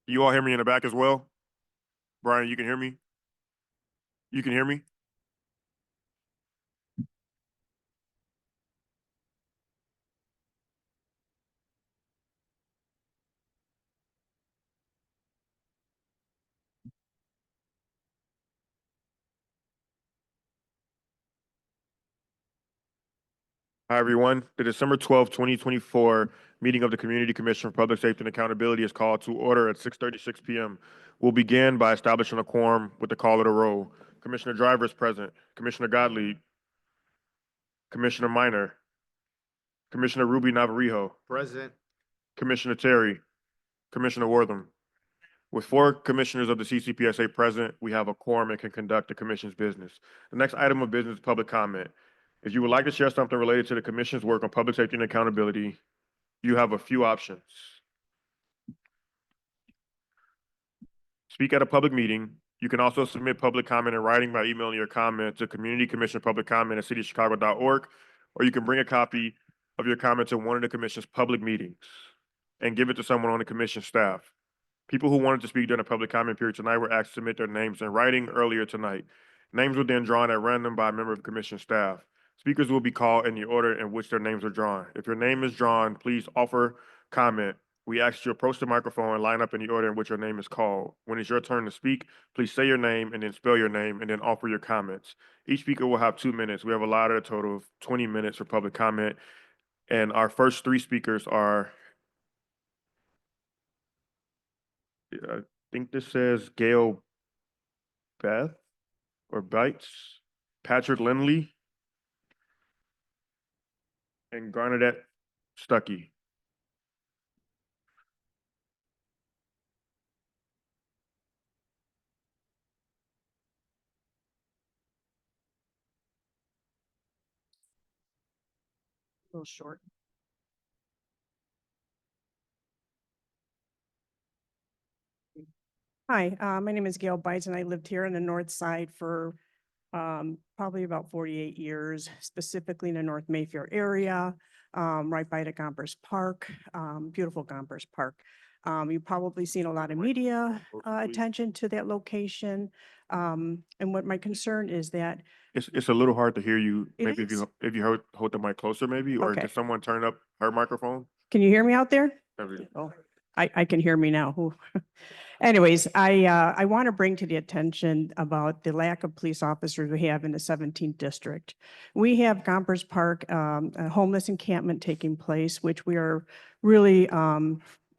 You all hear me in the back as well? Brian, you can hear me? You can hear me? Hi, everyone. The December 12th, 2024 meeting of the Community Commission for Public Safety and Accountability is called to order at 6:36 p.m. We'll begin by establishing a quorum with the call of the roll. Commissioner Driver is present. Commissioner Gottlieb. Commissioner Minor. Commissioner Ruby Navarrijo. Present. Commissioner Terry. Commissioner Wortham. With 4 commissioners of the CCPSA present, we have a quorum and can conduct the commission's business. The next item of business is public comment. If you would like to share something related to the commission's work on public safety and accountability, you have a few options. Speak at a public meeting. You can also submit public comment in writing by emailing your comment to communitycommissionpubliccomment@cityofchicago.org, or you can bring a copy of your comment to one of the commission's public meetings and give it to someone on the commission staff. People who wanted to speak during the public comment period tonight were asked to submit their names in writing earlier tonight. Names were then drawn at random by a member of commission staff. Speakers will be called in the order in which their names are drawn. If your name is drawn, please offer comment. We ask you to approach the microphone and line up in the order in which your name is called. When it's your turn to speak, please say your name and then spell your name and then offer your comments. Each speaker will have 2 minutes. We have allotted a total of 20 minutes for public comment. And our first 3 speakers are, I think this says Gail Beth or Bites, Patrick Lindley, and Garnett Stuckey. A little short. Hi, my name is Gail Bites, and I lived here on the north side for probably about 48 years, specifically in the North Mayfair area, right by the Gompers Park, beautiful Gompers Park. You've probably seen a lot of media attention to that location. And what my concern is that It's a little hard to hear you. It Maybe is? if you hold the mic closer, maybe, or Okay. can someone turn up her microphone? Can you hear me out there? There we go. Oh, I can hear me now. Ooh. Anyways, I want to bring to the attention about the lack of police officers we have in the 17th district. We have Gompers Park, a homeless encampment taking place, which we are really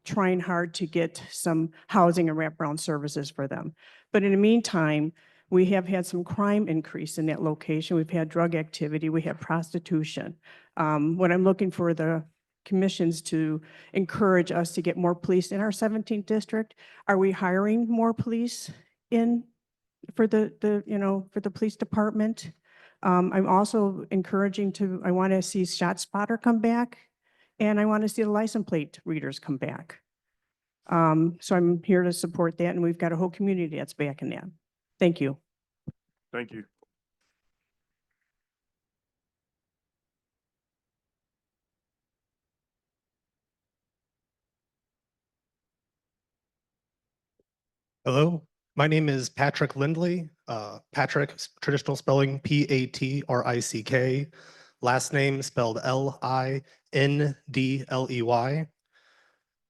trying hard to get some housing and wraparound services for them. But in the meantime, we have had some crime increase in that location. We've had drug activity, we have prostitution. What I'm looking for the commissions to encourage us to get more police in our 17th district. Are we hiring more police in for the police department? I'm also encouraging I want to see Shot Spotter come back, and I want to see the license plate readers come back. So I'm here to support that, and we've got a whole community that's backing that. Thank you. Thank you. Hello, my name is Patrick Lindley. Patrick, traditional spelling Patrick. Last name spelled Lindley.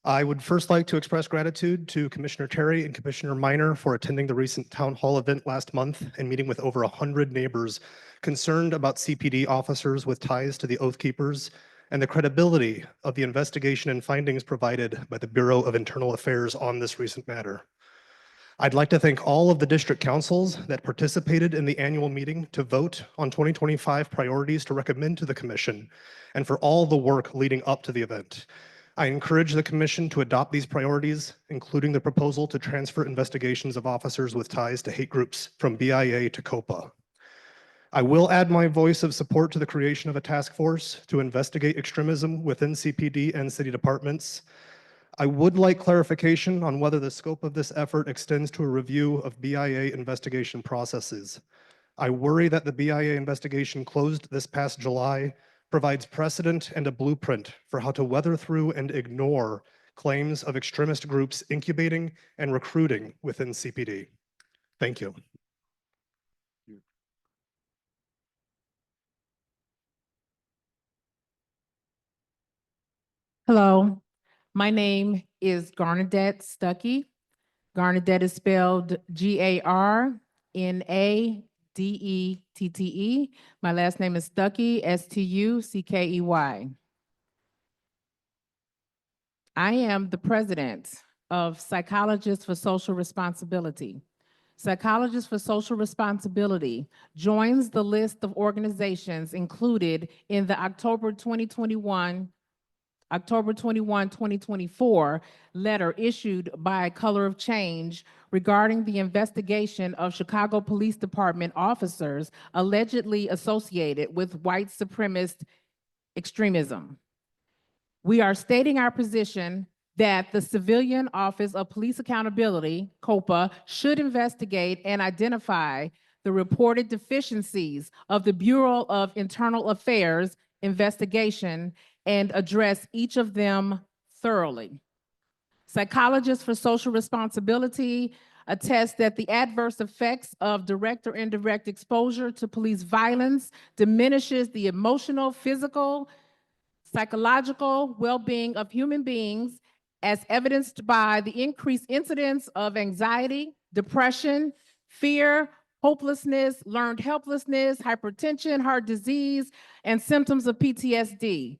I would first like to express gratitude to Commissioner Terry and Commissioner Minor for attending the recent town hall event last month and meeting with over 100 neighbors concerned about CPD officers with ties to the Oath Keepers and the credibility of the investigation and findings provided by the Bureau of Internal Affairs on this recent matter. I'd like to thank all of the district councils that participated in the annual meeting to vote on 2025 priorities to recommend to the commission and for all the work leading up to the event. I encourage the commission to adopt these priorities, including the proposal to transfer investigations of officers with ties to hate groups from BIA to COPA. I will add my voice of support to the creation of a task force to investigate extremism within CPD and city departments. I would like clarification on whether the scope of this effort extends to a review of BIA investigation processes. I worry that the BIA investigation closed this past July provides precedent and a blueprint for how to weather through and ignore claims of extremist groups incubating and recruiting within CPD. Thank you. Hello, my name is Garnadette Stuckey. Garnadette is spelled Garnadettete. My last name is Stuckey, Stuckey. I am the president of Psychologists for Social Responsibility. Psychologists for Social Responsibility joins the list of organizations included in the October 21, 2024 letter issued by Color of Change regarding the investigation of Chicago Police Department officers allegedly associated with white supremacist extremism. We are stating our position that the Civilian Office of Police Accountability, COPA, should investigate and identify the reported deficiencies of the Bureau of Internal Affairs investigation and address each of them thoroughly. Psychologists for Social Responsibility attest that the adverse effects of direct or indirect exposure to police violence diminishes the emotional, physical, psychological well-being of human beings, as evidenced by the increased incidence of anxiety, depression, fear, hopelessness, learned helplessness, hypertension, heart disease, and symptoms of PTSD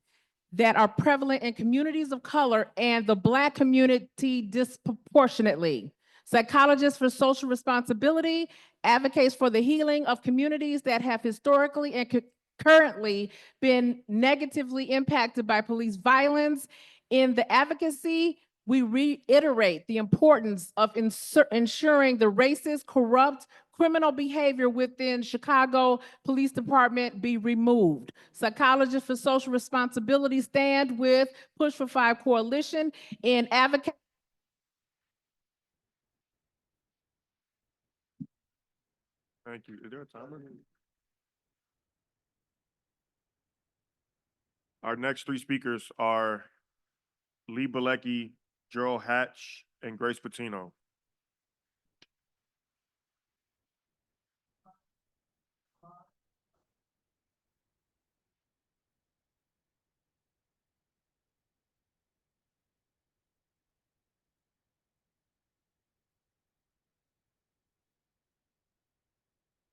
that are prevalent in communities of color and the Black community disproportionately. Psychologists for Social Responsibility advocates for the healing of communities that have historically and currently been negatively impacted by police violence. In the advocacy, we reiterate the importance of ensuring the racist, corrupt, criminal behavior within Chicago Police Department be removed. Psychologists for Social Responsibility stand with Push for 5 Coalition in advocating. Thank you. Is there a timer? Our next three speakers are Lee Bilecki, Gerald Hatch, and Grace Patino.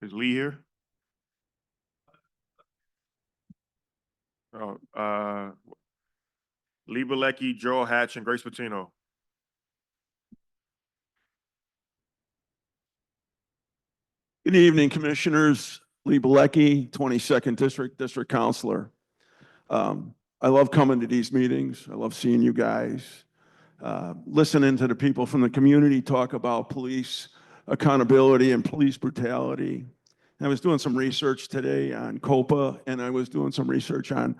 Is Lee here? Oh, Lee Bilecki, Gerald Hatch, and Grace Patino. Good evening, Commissioners. Lee Bilecki, 22nd District Counselor. I love coming to these meetings. I love seeing you guys, listening to the people from the community talk about police accountability and police brutality. I was doing some research today on COPA, and I was doing some research on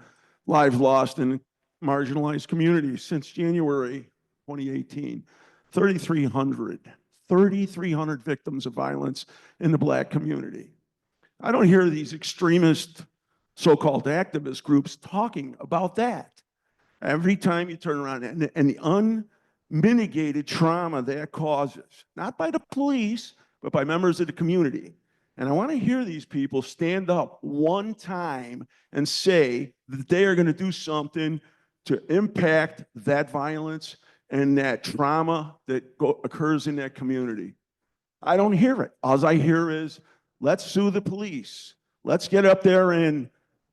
lives lost in marginalized communities since January 2018. 3,300 victims of violence in the Black community. I don't hear these extremist so-called activist groups talking about that. Every time you turn around, and the unmitigated trauma that causes, not by the police, but by members of the community. And I want to hear these people stand up one time and say that they are going to do something to impact that violence and that trauma that occurs in that community. I don't hear it. All I hear is, let's sue the police. Let's get up there and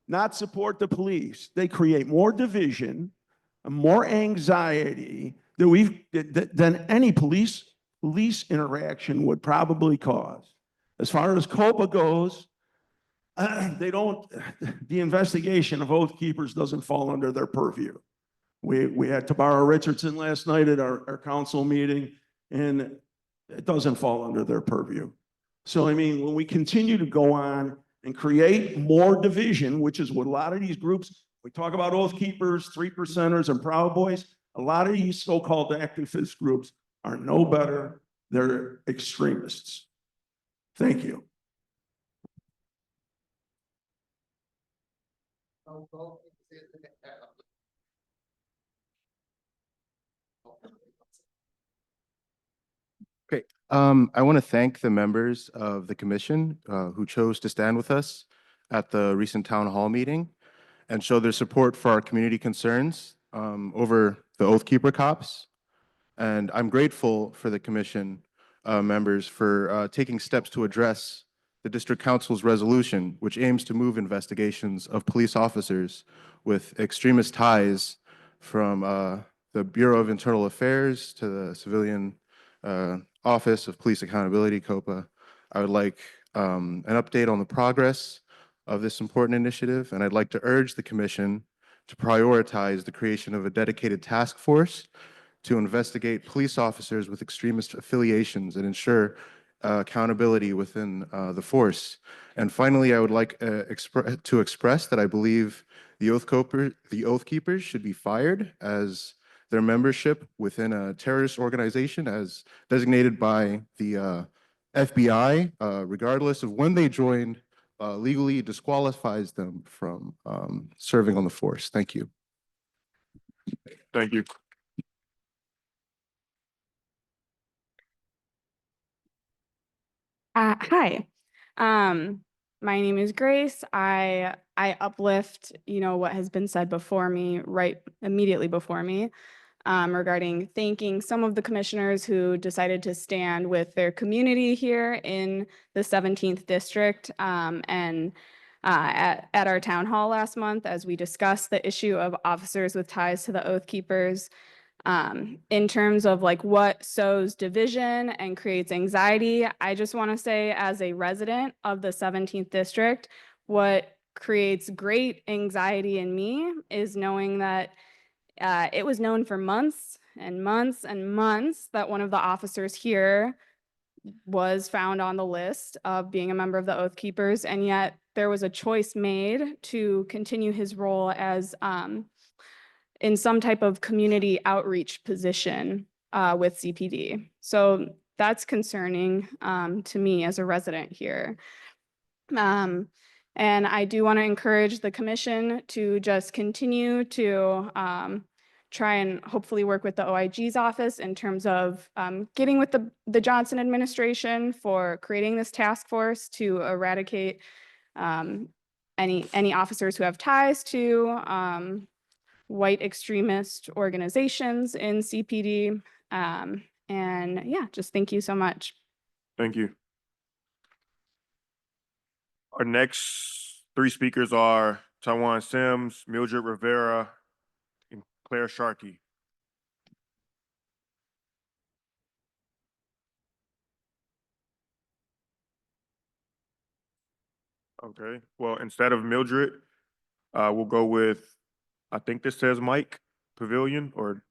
not support the police. They create more division, more anxiety than any police interaction would probably cause. As far as COPA goes, the investigation of Oath Keepers doesn't fall under their purview. We had Tabara Richardson last night at our council meeting, and it doesn't fall under their purview. So, I mean, when we continue to go on and create more division, which is what a lot of these groups, we talk about Oath Keepers, 3%ers, and Proud Boys, a lot of these so-called activist groups are no better. They're extremists. Thank you. I want to thank the members of the commission who chose to stand with us at the recent town hall meeting and show their support for our community concerns over the Oath Keeper cops. And I'm grateful for the commission members for taking steps to address the district council's resolution, which aims to move investigations of police officers with extremist ties from the Bureau of Internal Affairs to the Civilian Office of Police Accountability, COPA. I would like an update on the progress of this important initiative, and I'd like to urge the commission to prioritize the creation of a dedicated task force to investigate police officers with extremist affiliations and ensure accountability within the force. And finally, I would like to express that I believe the Oath Keepers should be fired as their membership within a terrorist organization as designated by the FBI, regardless of when they joined, legally disqualifies them from serving on the force. Thank you. Thank you. Hi, my name is Grace. I uplift, what has been said before me, right immediately before me, regarding thanking some of the commissioners who decided to stand with their community here in the 17th district, and at our town hall last month, as we discussed the issue of officers with ties to the Oath Keepers. In terms of what sows division and creates anxiety, I just want to say, as a resident of the 17th district, what creates great anxiety in me is knowing that it was known for months and months and months that one of the officers here was found on the list of being a member of the Oath Keepers, and yet there was a choice made to continue his role as in some type of community outreach position with CPD. So that's concerning to me as a resident here. And I do want to encourage the commission to just continue to try and hopefully work with the OIG's office in terms of getting with the Johnson administration for creating this task force to eradicate any officers who have ties to white extremist organizations in CPD. And yeah, just thank you so much. Thank you. Our next three speakers are Tawan Sims, Mildred Rivera, and Claire Sharkey. Okay, well, instead of Mildred, we'll go with, I think this says Mike Pavilion, or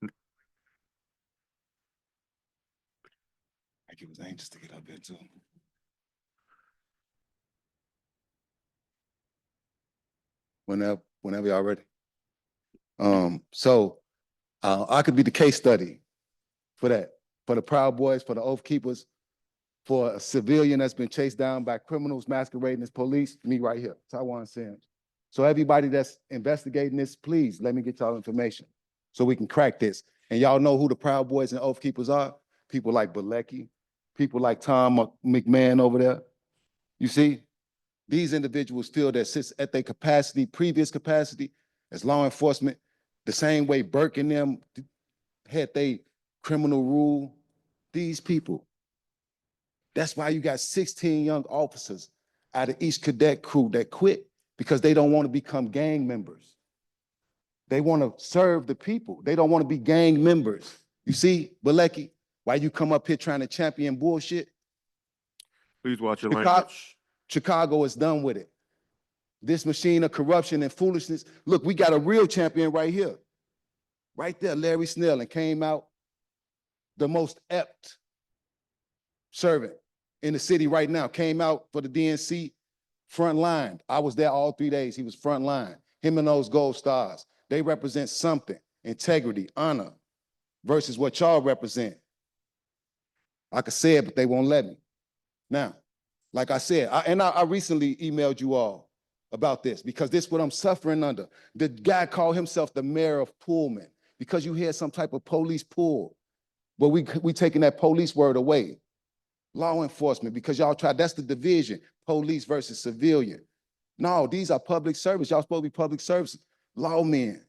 He was anxious to get up there too. Whenever y'all ready. So I could be the case study for that, for the Proud Boys, for the Oath Keepers, for a civilian that's been chased down by criminals masquerading as police, me right here, Tawan Sims. So everybody that's investigating this, please let me get y'all information so we can crack this. And y'all know who the Proud Boys and Oath Keepers are? People like Bilecki, people like Tom McMahon over there. You see, these individuals feel that sits at their capacity, previous capacity, as law enforcement, the same way Burke and them had their criminal rule. These people, that's why you got 16 young officers out of each cadet crew that quit because they don't want to become gang members. They want to serve the people. They don't want to be gang members. You see, Bilecki, why you come up here trying to champion bullshit? please watch your language. Chicago is done with it. This machine of corruption and foolishness. Look, we got a real champion right here. Right there, Larry Snelling came out the most apt servant in the city right now. Came out for the DNC front line. I was there all 3 days. He was front line. Him and those gold stars. They represent something, integrity, honor, versus what y'all represent. I could say it, but they won't let me. Now, like I said, I recently emailed you all about this because this is what I'm suffering under. The guy called himself the mayor of Pullman because you hear some type of police pull, but we taking that police word away. Law enforcement, because y'all try, that's the division, police versus civilian. No, these are public service. Y'all supposed to be public services. Lawmen.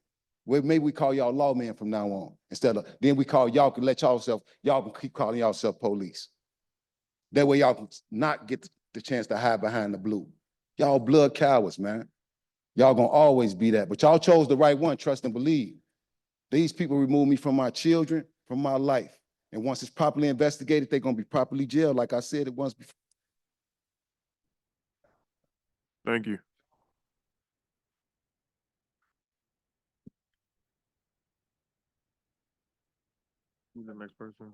Well, maybe we call y'all lawmen from now on. Instead of, then we call y'all, can let y'all can keep calling y'all police. That way y'all can not get the chance to hide behind the blue. Y'all blood cowards, man. Y'all gonna always be that, but y'all chose the right one, trust and believe. These people removed me from my children, from my life. And once it's properly investigated, they're gonna be properly jailed, like I said it once before. Thank you. Who's the next person?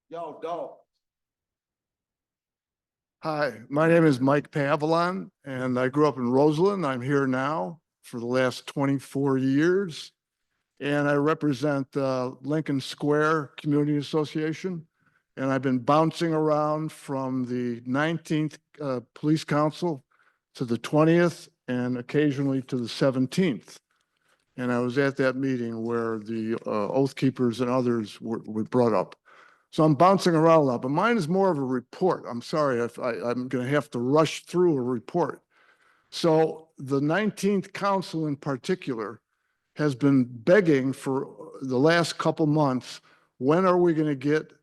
Y'all dogs. Hi, my name is Mike Pavalon, and I grew up in Roseland. I'm here now for the last 24 years, and I represent Lincoln Square Community Association. And I've been bouncing around from the 19th Police Council to the 20th and occasionally to the 17th. And I was at that meeting where the Oath Keepers and others were brought up. So I'm bouncing around a lot, but mine is more of a report. I'm sorry if I'm going to have to rush through a report. So the 19th Council in particular has been begging for the last couple months, when are we going to get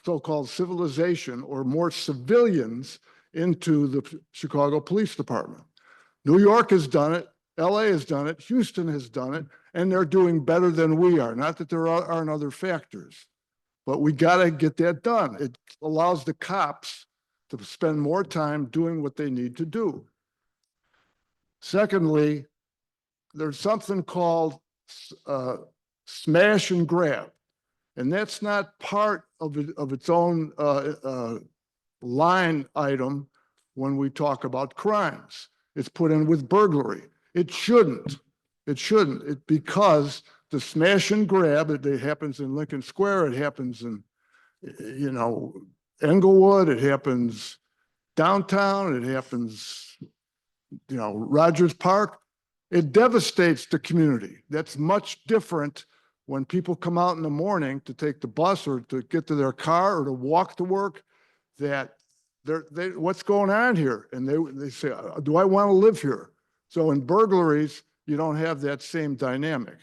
so-called civilization or more civilians into the Chicago Police Department? New York has done it, LA has done it, Houston has done it, and they're doing better than we are. Not that there aren't other factors. But we got to get that done. It allows the cops to spend more time doing what they need to do. Secondly, there's something called smash and grab. And that's not part of its own line item when we talk about crimes. It's put in with burglary. It shouldn't. It shouldn't. Because the smash and grab, it happens in Lincoln Square, it happens in, Englewood, it happens downtown, it happens, Rogers Park. It devastates the community. That's much different when people come out in the morning to take the bus or to get to their car or to walk to work, that what's going on here? And they say, do I want to live here? So in burglaries, you don't have that same dynamic.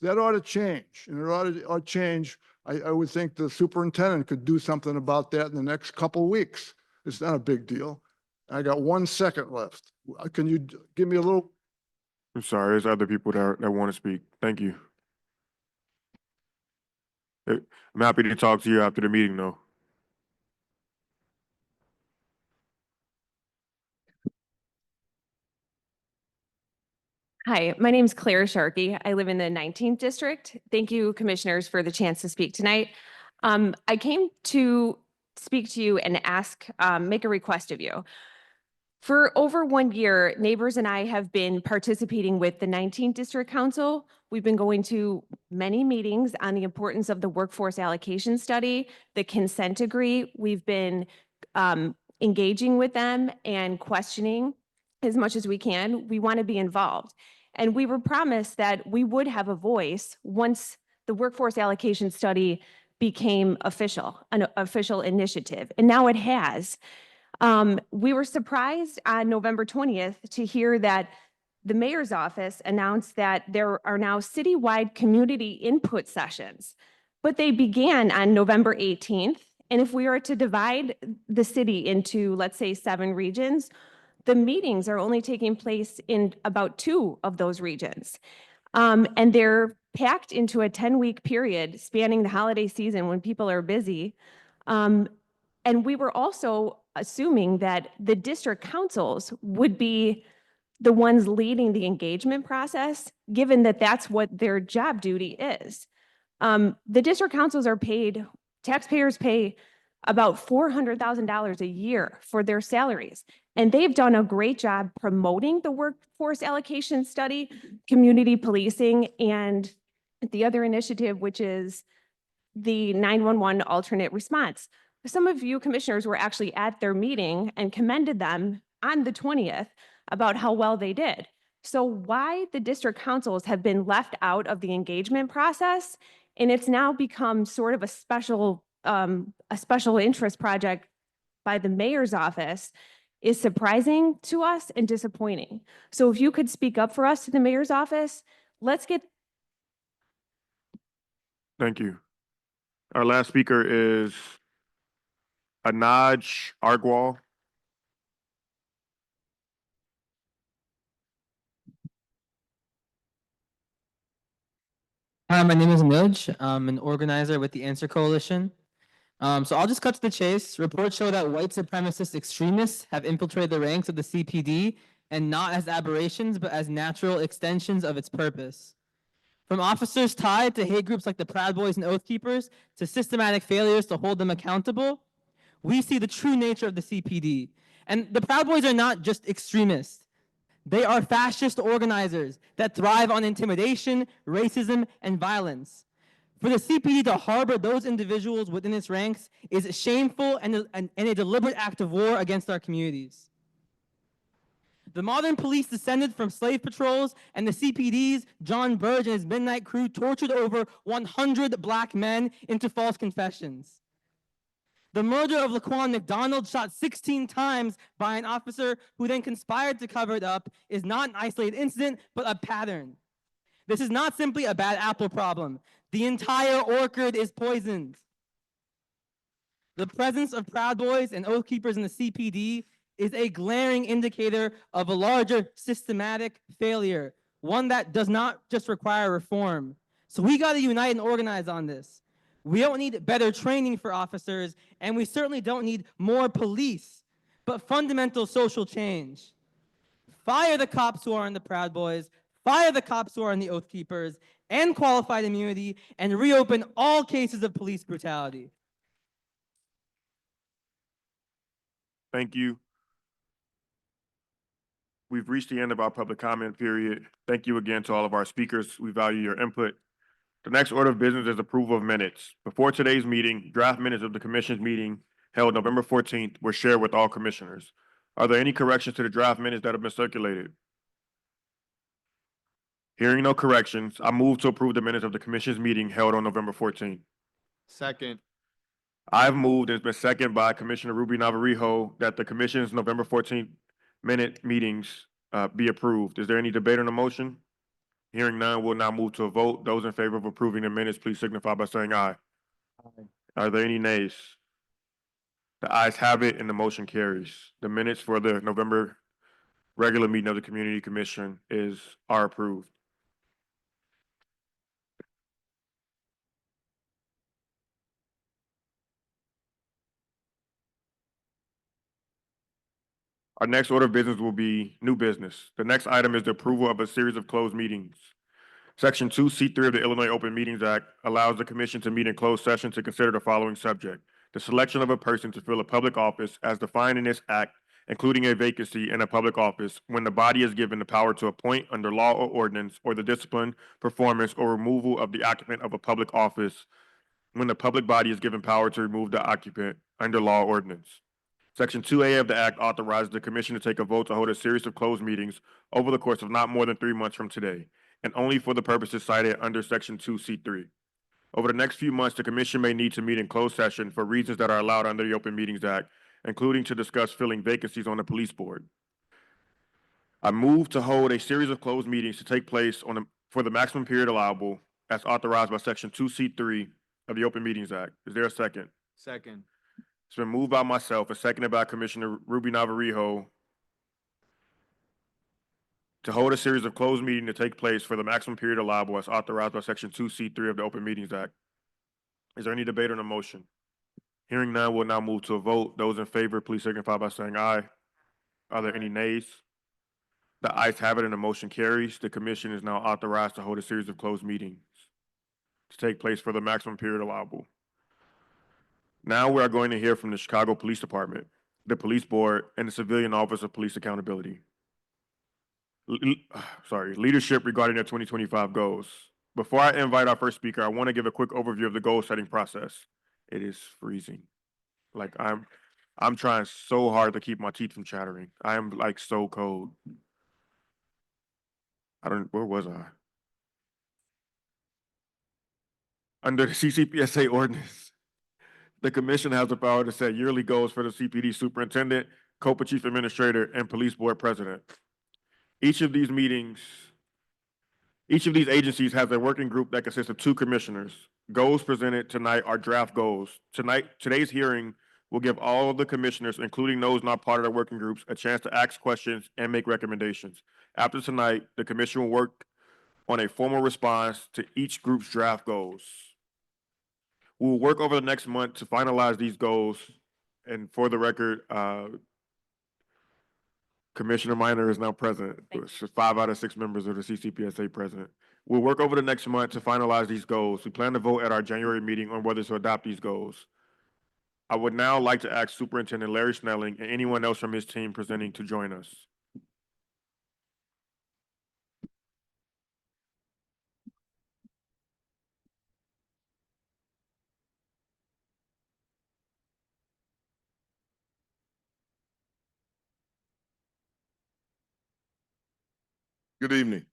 That ought to change, and it ought to change. I would think the superintendent could do something about that in the next couple of weeks. It's not a big deal. I got 1 second left. Can you give me a little? I'm sorry, there's other people that want to speak. Thank you. I'm happy to talk to you after the meeting, though. Hi, my name is Claire Sharkey. I live in the 19th district. Thank you, commissioners, for the chance to speak tonight. I came to speak to you and make a request of you. For over 1 year, neighbors and I have been participating with the 19th District Council. We've been going to many meetings on the importance of the workforce allocation study, the consent decree. We've been engaging with them and questioning as much as we can. We want to be involved. And we were promised that we would have a voice once the workforce allocation study became an official initiative. And now it has. We were surprised on November 20th to hear that the mayor's office announced that there are now citywide community input sessions, but they began on November 18th. And if we are to divide the city into, let's say, 7 regions, the meetings are only taking place in about 2 of those regions. And they're packed into a 10-week period spanning the holiday season when people are busy. And we were also assuming that the district councils would be the ones leading the engagement process, given that that's what their job duty is. The district councils are paid, taxpayers pay about $400,000 a year for their salaries. And they've done a great job promoting the workforce allocation study, community policing, and the other initiative, which is the 911 alternate response. Some of you commissioners were actually at their meeting and commended them on the 20th about how well they did. So why the district councils have been left out of the engagement process, and it's now become sort of a special interest project by the mayor's office is surprising to us and disappointing. So if you could speak up for us to the mayor's office, let's get. Thank you. Our last speaker is Anaj Argwal. Hi, my name is Nudge. I'm an organizer with the Answer Coalition. So I'll just cut to the chase. Reports show that white supremacist extremists have infiltrated the ranks of the CPD, and not as aberrations, but as natural extensions of its purpose. From officers tied to hate groups like the Proud Boys and Oath Keepers to systematic failures to hold them accountable, we see the true nature of the CPD. And the Proud Boys are not just extremists. They are fascist organizers that thrive on intimidation, racism, and violence. For the CPD to harbor those individuals within its ranks is shameful and a deliberate act of war against our communities. The modern police descended from slave patrols, and the CPD's John Burge and his midnight crew tortured over 100 black men into false confessions. The murder of Laquan McDonald, shot 16 times by an officer who then conspired to cover it up, is not an isolated incident, but a pattern. This is not simply a bad apple problem. The entire orchard is poisoned. The presence of Proud Boys and Oath Keepers in the CPD is a glaring indicator of a larger systematic failure, one that does not just require reform. So we got to unite and organize on this. We don't need better training for officers, and we certainly don't need more police, but fundamental social change. Fire the cops who are in the Proud Boys, fire the cops who are in the Oath Keepers, and qualified immunity, and reopen all cases of police brutality. Thank you. We've reached the end of our public comment period. Thank you again to all of our speakers. We value your input. The next order of business is approval of minutes. Before today's meeting, draft minutes of the commission's meeting held November 14th were shared with all commissioners. Are there any corrections to the draft minutes that have been circulated? Hearing no corrections, I move to approve the minutes of the commission's meeting held on November 14th. Second. I've moved and it's been seconded by Commissioner Ruby Navarrijo that the commission's November 14th minute meetings be approved. Is there any debate on the motion? Hearing none, we'll now move to a vote. Those in favor of approving the minutes, please signify by saying aye. Aye. Are there any nays? The ayes have it and the motion carries. The minutes for the November regular meeting of the Community Commission are approved. Our next order of business will be new business. The next item is the approval of a series of closed meetings. Section 2C3 of the Illinois Open Meetings Act allows the commission to meet in closed session to consider the following subject: the selection of a person to fill a public office as defined in this act, including a vacancy in a public office, when the body is given the power to appoint under law or ordinance, or the discipline, performance, or removal of the occupant of a public office, when the public body is given power to remove the occupant under law or ordinance. Section 2A of the Act authorizes the commission to take a vote to hold a series of closed meetings over the course of not more than 3 months from today, and only for the purposes cited under Section 2C3. Over the next few months, the commission may need to meet in closed session for reasons that are allowed under the Open Meetings Act, including to discuss filling vacancies on the police board. I move to hold a series of closed meetings to take place for the maximum period allowable as authorized by Section 2C3 of the Open Meetings Act. Is there a second? Second. It's been moved by myself and seconded by Commissioner Ruby Navarrijo to hold a series of closed meetings to take place for the maximum period allowable as authorized by Section 2C3 of the Open Meetings Act. Is there any debate on the motion? Hearing none, we'll now move to a vote. Those in favor, please signify by saying aye. Are there any nays? The ayes have it and the motion carries. The commission is now authorized to hold a series of closed meetings to take place for the maximum period allowable. Now we are going to hear from the Chicago Police Department, the Police Board, and the Civilian Office of Police Accountability. Leadership regarding their 2025 goals. Before I invite our first speaker, I want to give a quick overview of the goal setting process. It is freezing. Like I'm trying so hard to keep my teeth from chattering. I am like so cold. Where was I? Under the CCPSA ordinance, the commission has the power to set yearly goals for the CPD superintendent, COPA chief administrator, and police board president. Each of these agencies has a working group that consists of 2 commissioners. Goals presented tonight are draft goals. Today's hearing will give all of the commissioners, including those not part of the working groups, a chance to ask questions and make recommendations. After tonight, the commission will work on a formal response to each group's draft goals. We will work over the next month to finalize these goals. And for the record, Commissioner Minor is now present. So 5 out of 6 members of the CCPSA present. We'll work over the next month to finalize these goals. We plan to vote at our January meeting on whether to adopt these goals. I would now like to ask Superintendent Larry Snelling and anyone else from his team presenting to join us. Good evening.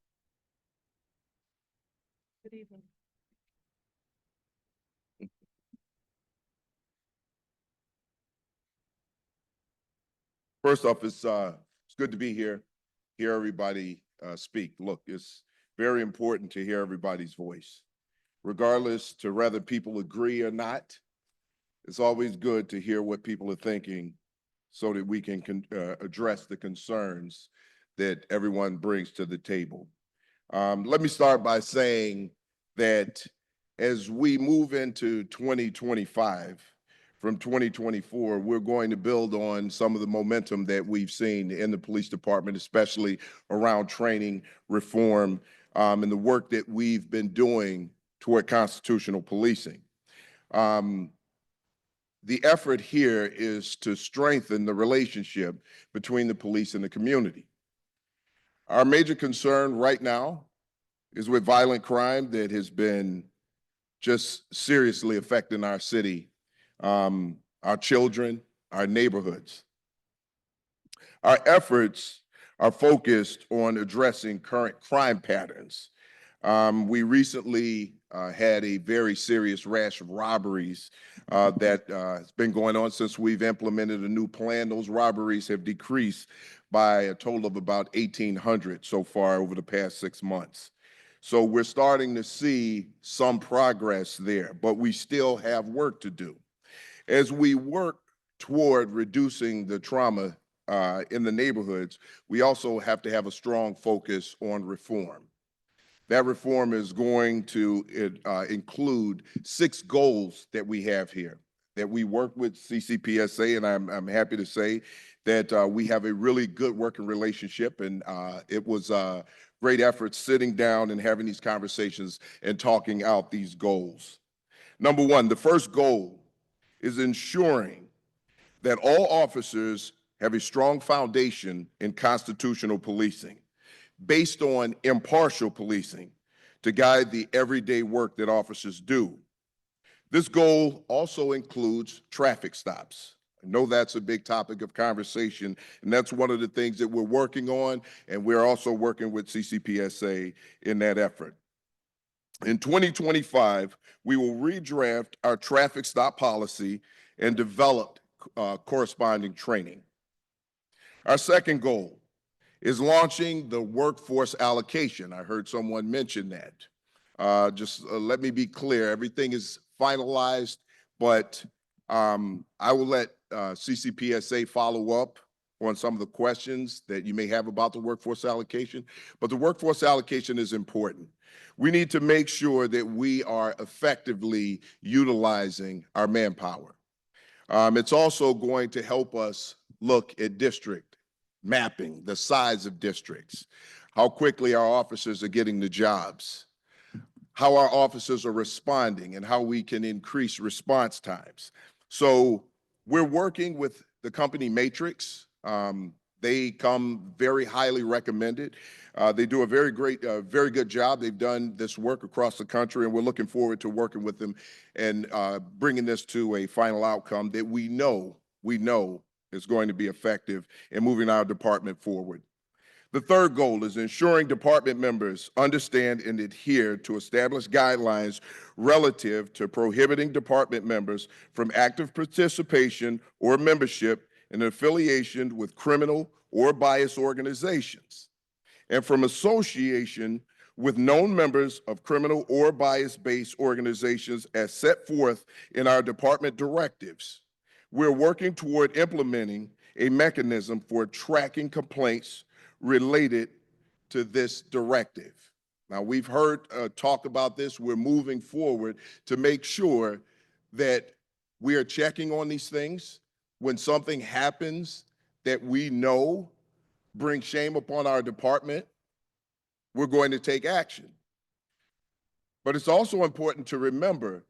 Good evening. First off, it's good to be here, hear everybody speak. Look, it's very important to hear everybody's voice. Regardless to whether people agree or not, it's always good to hear what people are thinking so that we can address the concerns that everyone brings to the table. Let me start by saying that as we move into 2025, from 2024, we're going to build on some of the momentum that we've seen in the police department, especially around training, reform, and the work that we've been doing toward constitutional policing. The effort here is to strengthen the relationship between the police and the community. Our major concern right now is with violent crime that has been just seriously affecting our city, our children, our neighborhoods. Our efforts are focused on addressing current crime patterns. We recently had a very serious rash of robberies that has been going on since we've implemented a new plan. Those robberies have decreased by a total of about 1,800 so far over the past 6 months. So we're starting to see some progress there, but we still have work to do. As we work toward reducing the trauma in the neighborhoods, we also have to have a strong focus on reform. That reform is going to include 6 goals that we have here, that we work with CCPSA, and I'm happy to say that we have a really good working relationship, and it was a great effort sitting down and having these conversations and talking out these goals. Number 1, the first goal is ensuring that all officers have a strong foundation in constitutional policing, based on impartial policing to guide the everyday work that officers do. This goal also includes traffic stops. I know that's a big topic of conversation, and that's one of the things that we're working on, and we're also working with CCPSA in that effort. In 2025, we will redraft our traffic stop policy and develop corresponding training. Our second goal is launching the workforce allocation. I heard someone mention that. Let me be clear, everything is finalized, but I will let CCPSA follow up on some of the questions that you may have about the workforce allocation, but the workforce allocation is important. We need to make sure that we are effectively utilizing our manpower. It's also going to help us look at district mapping, the size of districts, how quickly our officers are getting the jobs, how our officers are responding, and how we can increase response times. So we're working with the company Matrix. They come very highly recommended. They do a very good job. They've done this work across the country, and we're looking forward to working with them and bringing this to a final outcome that we know is going to be effective in moving our department forward. The third goal is ensuring department members understand and adhere to established guidelines relative to prohibiting department members from active participation or membership in affiliation with criminal or biased organizations, and from association with known members of criminal or bias-based organizations as set forth in our department directives. We're working toward implementing a mechanism for tracking complaints related to this directive. Now, we've heard talk about this. We're moving forward to make sure that we are checking on these things. When something happens that we know brings shame upon our department, we're going to take action. But it's also important to remember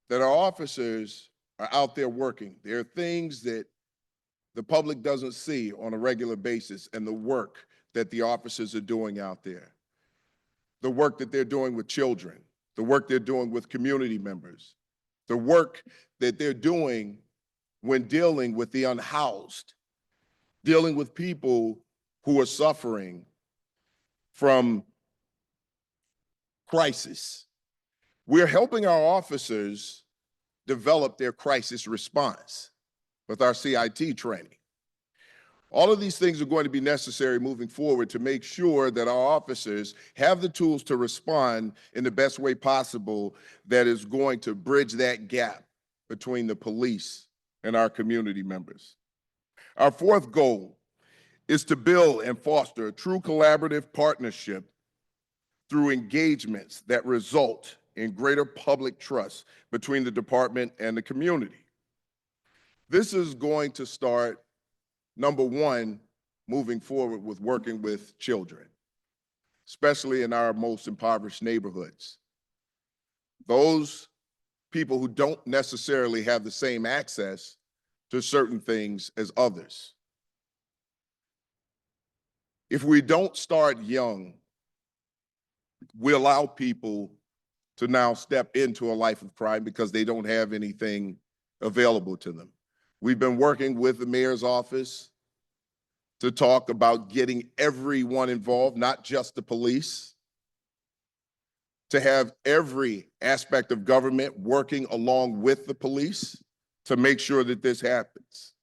that our officers are out there working. There are things that the public doesn't see on a regular basis, and the work that the officers are doing out there, the work that they're doing with children, the work they're doing with community members, the work that they're doing when dealing with the unhoused, dealing with people who are suffering from crisis. We're helping our officers develop their crisis response with our CIT training. All of these things are going to be necessary moving forward to make sure that our officers have the tools to respond in the best way possible that is going to bridge that gap between the police and our community members. Our fourth goal is to build and foster a true collaborative partnership through engagements that result in greater public trust between the department and the community. This is going to start, number one, moving forward with working with children, especially in our most impoverished neighborhoods. Those people who don't necessarily have the same access to certain things as others. If we don't start young, we allow people to now step into a life of crime because they don't have anything available to them. We've been working with the mayor's office to talk about getting everyone involved, not just the police, to have every aspect of government working along with the police to make sure that this happens.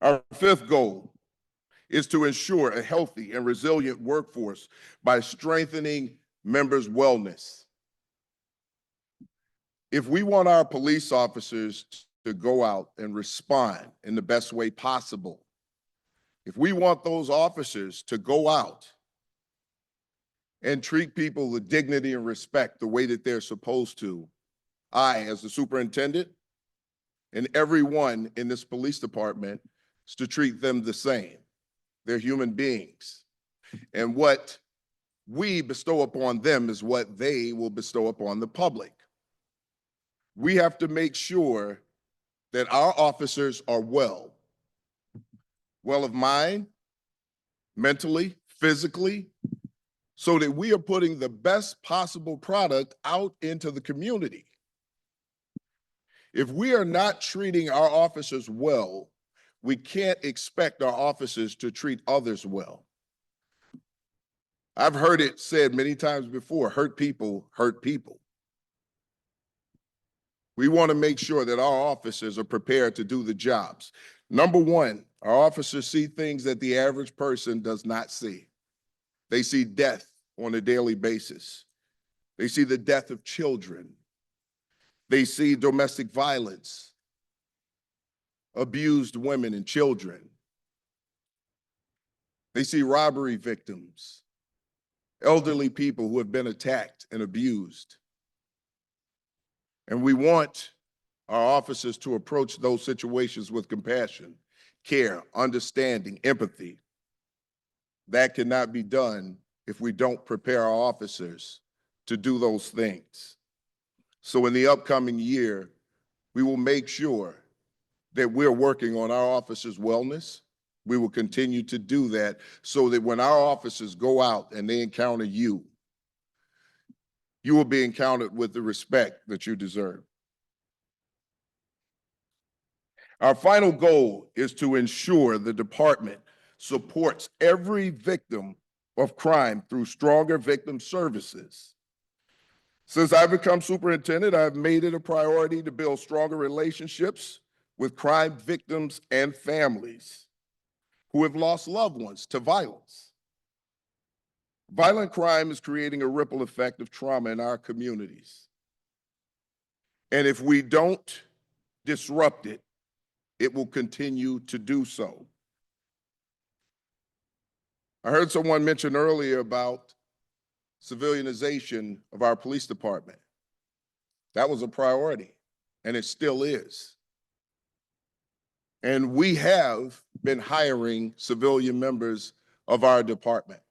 Our fifth goal is to ensure a healthy and resilient workforce by strengthening members' wellness. If we want our police officers to go out and respond in the best way possible, if we want those officers to go out and treat people with dignity and respect the way that they're supposed to, I, as the superintendent, and everyone in this police department, is to treat them the same. They're human beings. And what we bestow upon them is what they will bestow upon the public. We have to make sure that our officers are well of mind, mentally, physically, so that we are putting the best possible product out into the community. If we are not treating our officers well, we can't expect our officers to treat others well. I've heard it said many times before, hurt people hurt people. We want to make sure that our officers are prepared to do the jobs. Number one, our officers see things that the average person does not see. They see death on a daily basis. They see the death of children. They see domestic violence, abused women and children. They see robbery victims, elderly people who have been attacked and abused. And we want our officers to approach those situations with compassion, care, understanding, empathy. That cannot be done if we don't prepare our officers to do those things. So in the upcoming year, we will make sure that we're working on our officers' wellness. We will continue to do that so that when our officers go out and they encounter you, you will be encountered with the respect that you deserve. Our final goal is to ensure the department supports every victim of crime through stronger victim services. Since I've become superintendent, I've made it a priority to build stronger relationships with crime victims and families who have lost loved ones to violence. Violent crime is creating a ripple effect of trauma in our communities. And if we don't disrupt it, it will continue to do so. I heard someone mention earlier about civilianization of our police department. That was a priority, and it still is. And we have been hiring civilian members of our department.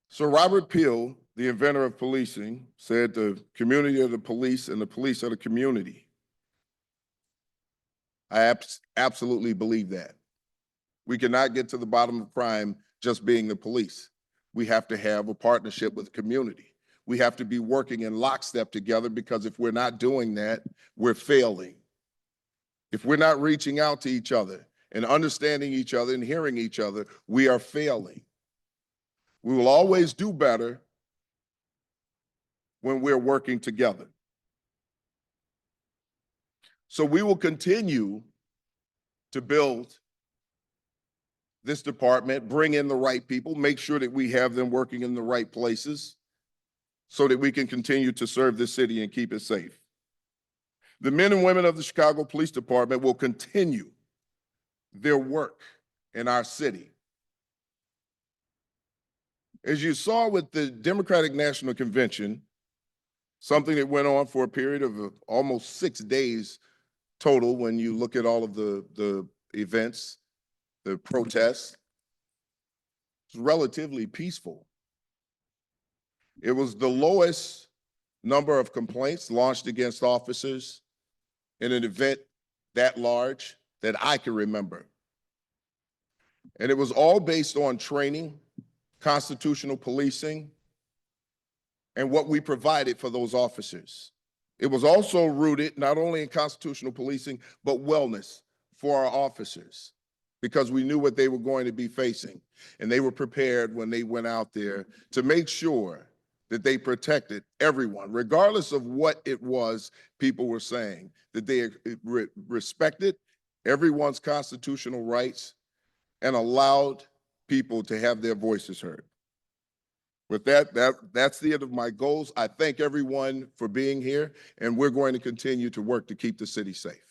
Sir Robert Peel, the inventor of policing, said the community of the police and the police are the community. I absolutely believe that. We cannot get to the bottom of crime just being the police. We have to have a partnership with the community. We have to be working in lockstep together, because if we're not doing that, we're failing. If we're not reaching out to each other and understanding each other and hearing each other, we are failing. We will always do better when we're working together. So we will continue to build this department, bring in the right people, make sure that we have them working in the right places so that we can continue to serve this city and keep it safe. The men and women of the Chicago Police Department will continue their work in our city. As you saw with the Democratic National Convention, something that went on for a period of almost 6 days total when you look at all of the events, the protests, it's relatively peaceful. It was the lowest number of complaints launched against officers in an event that large that I can remember. And it was all based on training, constitutional policing, and what we provided for those officers. It was also rooted not only in constitutional policing, but wellness for our officers, because we knew what they were going to be facing. And they were prepared when they went out there to make sure that they protected everyone, regardless of what it was people were saying, that they respected everyone's constitutional rights and allowed people to have their voices heard. With that's the end of my goals. I thank everyone for being here, and we're going to continue to work to keep the city safe.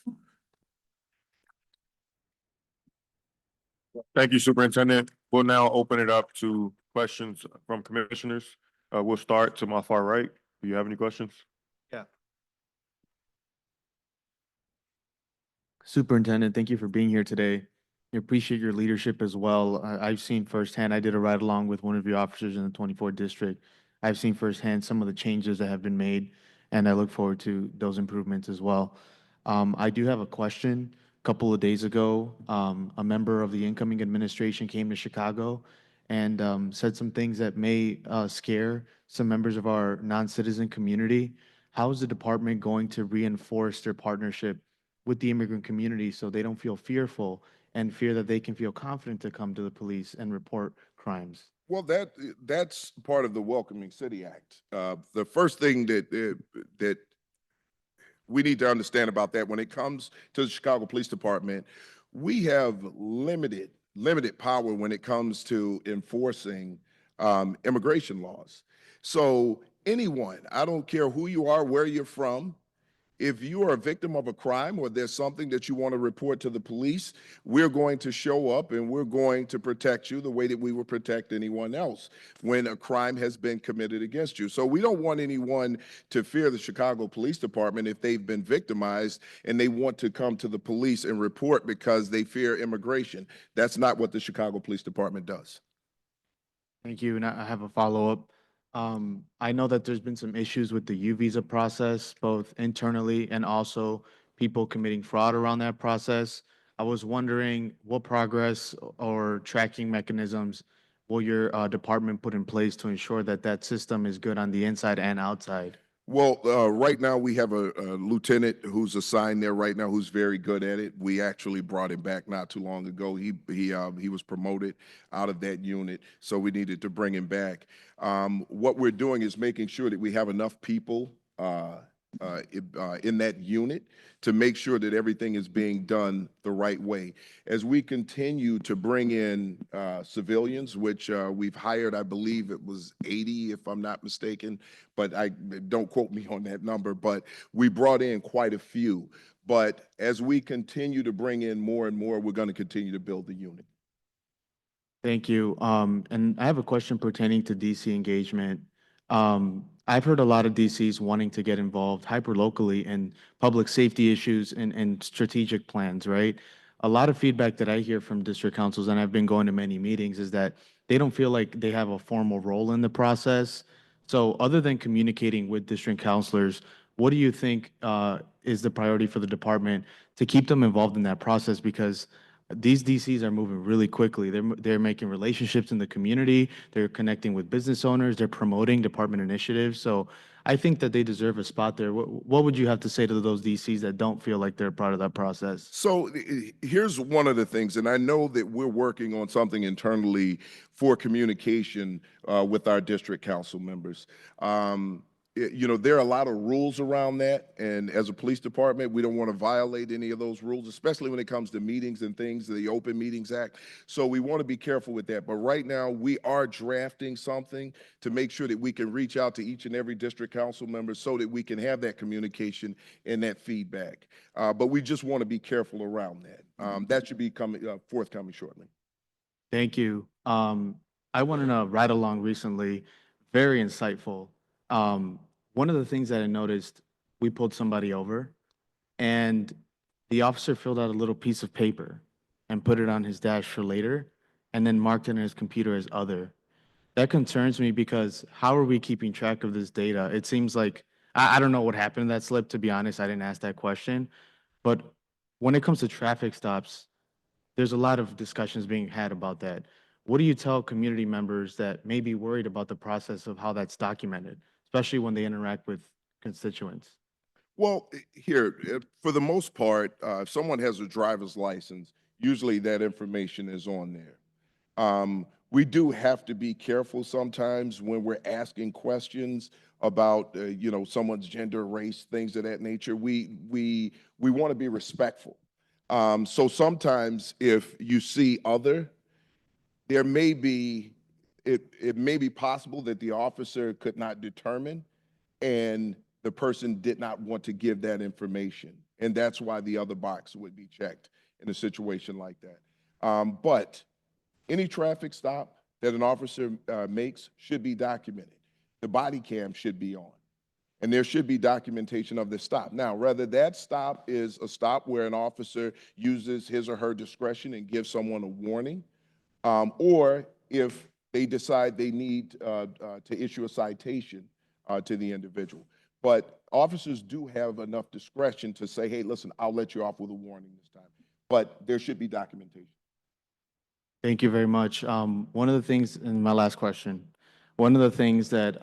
Thank you, Superintendent. We'll now open it up to questions from commissioners. We'll start to my far right. Do you have any questions? Yeah. Superintendent, thank you for being here today. I appreciate your leadership as well. I've seen firsthand, I did a ride along with one of your officers in the 24th district. I've seen firsthand some of the changes that have been made, and I look forward to those improvements as well. I do have a question. A couple of days ago, a member of the incoming administration came to Chicago and said some things that may scare some members of our non-citizen community. How is the department going to reinforce their partnership with the immigrant community so they don't feel fearful and fear that they can feel confident to come to the police and report crimes? Well, that's part of the Welcoming City Act. The first thing that we need to understand about that, when it comes to the Chicago Police Department, we have limited power when it comes to enforcing immigration laws. So anyone, I don't care who you are, where you're from, if you are a victim of a crime or there's something that you want to report to the police, we're going to show up and we're going to protect you the way that we would protect anyone else when a crime has been committed against you. So we don't want anyone to fear the Chicago Police Department if they've been victimized and they want to come to the police and report because they fear immigration. That's not what the Chicago Police Department does. Thank you, and I have a follow-up. I know that there's been some issues with the U visa process, both internally and also people committing fraud around that process. I was wondering what progress or tracking mechanisms will your department put in place to ensure that that system is good on the inside and outside? Well, right now we have a lieutenant who's assigned there right now who's very good at it. We actually brought him back not too long ago. He was promoted out of that unit, so we needed to bring him back. What we're doing is making sure that we have enough people in that unit to make sure that everything is being done the right way. As we continue to bring in civilians, which we've hired, I believe it was 80, if I'm not mistaken, but don't quote me on that number, but we brought in quite a few. But as we continue to bring in more and more, we're going to continue to build the unit. Thank you. And I have a question pertaining to DC engagement. I've heard a lot of DCs wanting to get involved hyper-locally in public safety issues and strategic plans, right? A lot of feedback that I hear from district councils, and I've been going to many meetings, is that they don't feel like they have a formal role in the process. So other than communicating with district counselors, what do you think is the priority for the department to keep them involved in that process? Because these DCs are moving really quickly. They're making relationships in the community. They're connecting with business owners. They're promoting department initiatives. So I think that they deserve a spot there. What would you have to say to those DCs that don't feel like they're part of that process? So here's one of the things, and I know that we're working on something internally for communication with our district council members. You know, there are a lot of rules around that, and as a police department, we don't want to violate any of those rules, especially when it comes to meetings and things, the Open Meetings Act. So we want to be careful with that. But right now, we are drafting something to make sure that we can reach out to each and every district council member so that we can have that communication and that feedback. But we just want to be careful around that. That should be forthcoming shortly. Thank you. I went on a ride along recently, very insightful. One of the things that I noticed, we pulled somebody over and the officer filled out a little piece of paper and put it on his dash for later and then marked it on his computer as other. That concerns me because how are we keeping track of this data? It seems like, I don't know what happened to that slip, to be honest. I didn't ask that question. But when it comes to traffic stops, there's a lot of discussions being had about that. What do you tell community members that may be worried about the process of how that's documented, especially when they interact with constituents? Well, here, for the most part, if someone has a driver's license, usually that information is on there. We do have to be careful sometimes when we're asking questions about, you know, someone's gender, race, things of that nature. We want to be respectful. So sometimes if you see other, there may be, it may be possible that the officer could not determine and the person did not want to give that information. And that's why the other box would be checked in a situation like that. But any traffic stop that an officer makes should be documented. The body cam should be on. And there should be documentation of the stop. Now, whether that stop is a stop where an officer uses his or her discretion and gives someone a warning, or if they decide they need to issue a citation to the individual. But officers do have enough discretion to say, hey, listen, I'll let you off with a warning this time. But there should be documentation. Thank you very much. One of the things, and my last question, one of the things that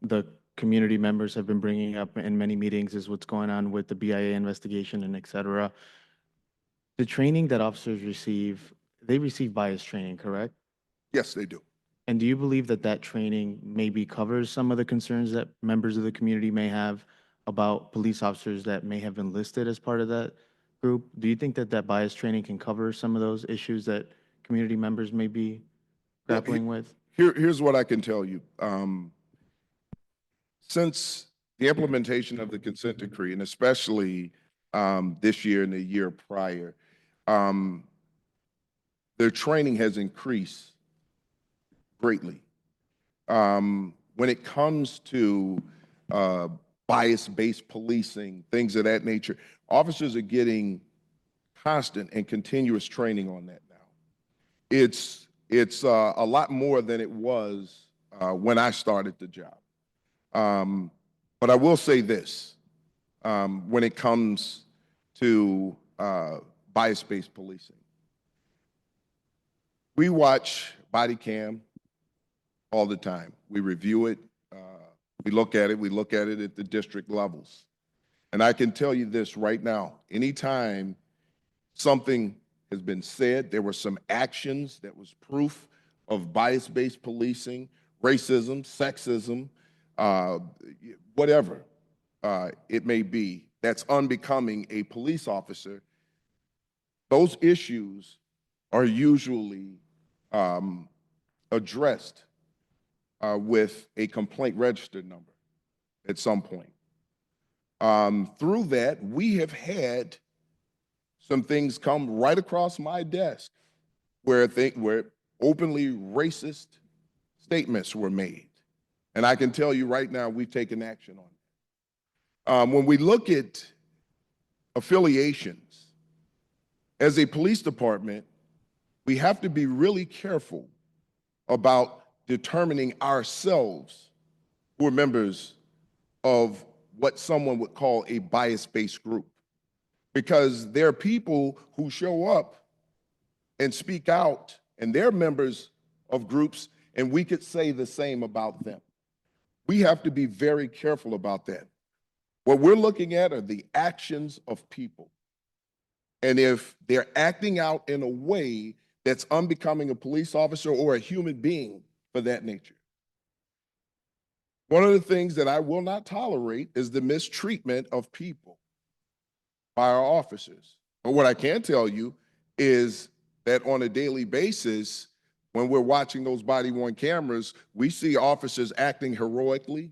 the community members have been bringing up in many meetings is what's going on with the BIA investigation and et cetera. The training that officers receive, they receive bias training, correct? Yes, they do. And do you believe that that training maybe covers some of the concerns that members of the community may have about police officers that may have been listed as part of that group? Do you think that that bias training can cover some of those issues that community members may be grappling with? Here's what I can tell you. Since the implementation of the consent decree, and especially this year and the year prior, their training has increased greatly. When it comes to bias-based policing, things of that nature, officers are getting constant and continuous training on that now. It's a lot more than it was when I started the job. But I will say this, when it comes to bias-based policing. We watch body cam all the time. We review it We look at it at the district levels. And I can tell you this right now, anytime something has been said, there were some actions that was proof of bias-based policing, racism, sexism, whatever it may be, that's unbecoming a police officer, those issues are usually addressed with a complaint registered number at some point. Through that, we have had some things come right across my desk where openly racist statements were made. And I can tell you right now, we've taken action on it. When we look at affiliations, as a police department, we have to be really careful about determining ourselves who are members of what someone would call a bias-based group. Because there are people who show up and speak out, and they're members of groups, and we could say the same about them. We have to be very careful about that. What we're looking at are the actions of people. And if they're acting out in a way that's unbecoming a police officer or a human being for that nature. One of the things that I will not tolerate is the mistreatment of people by our officers. But what I can tell you is that on a daily basis, when we're watching those body-worn cameras, we see officers acting heroically.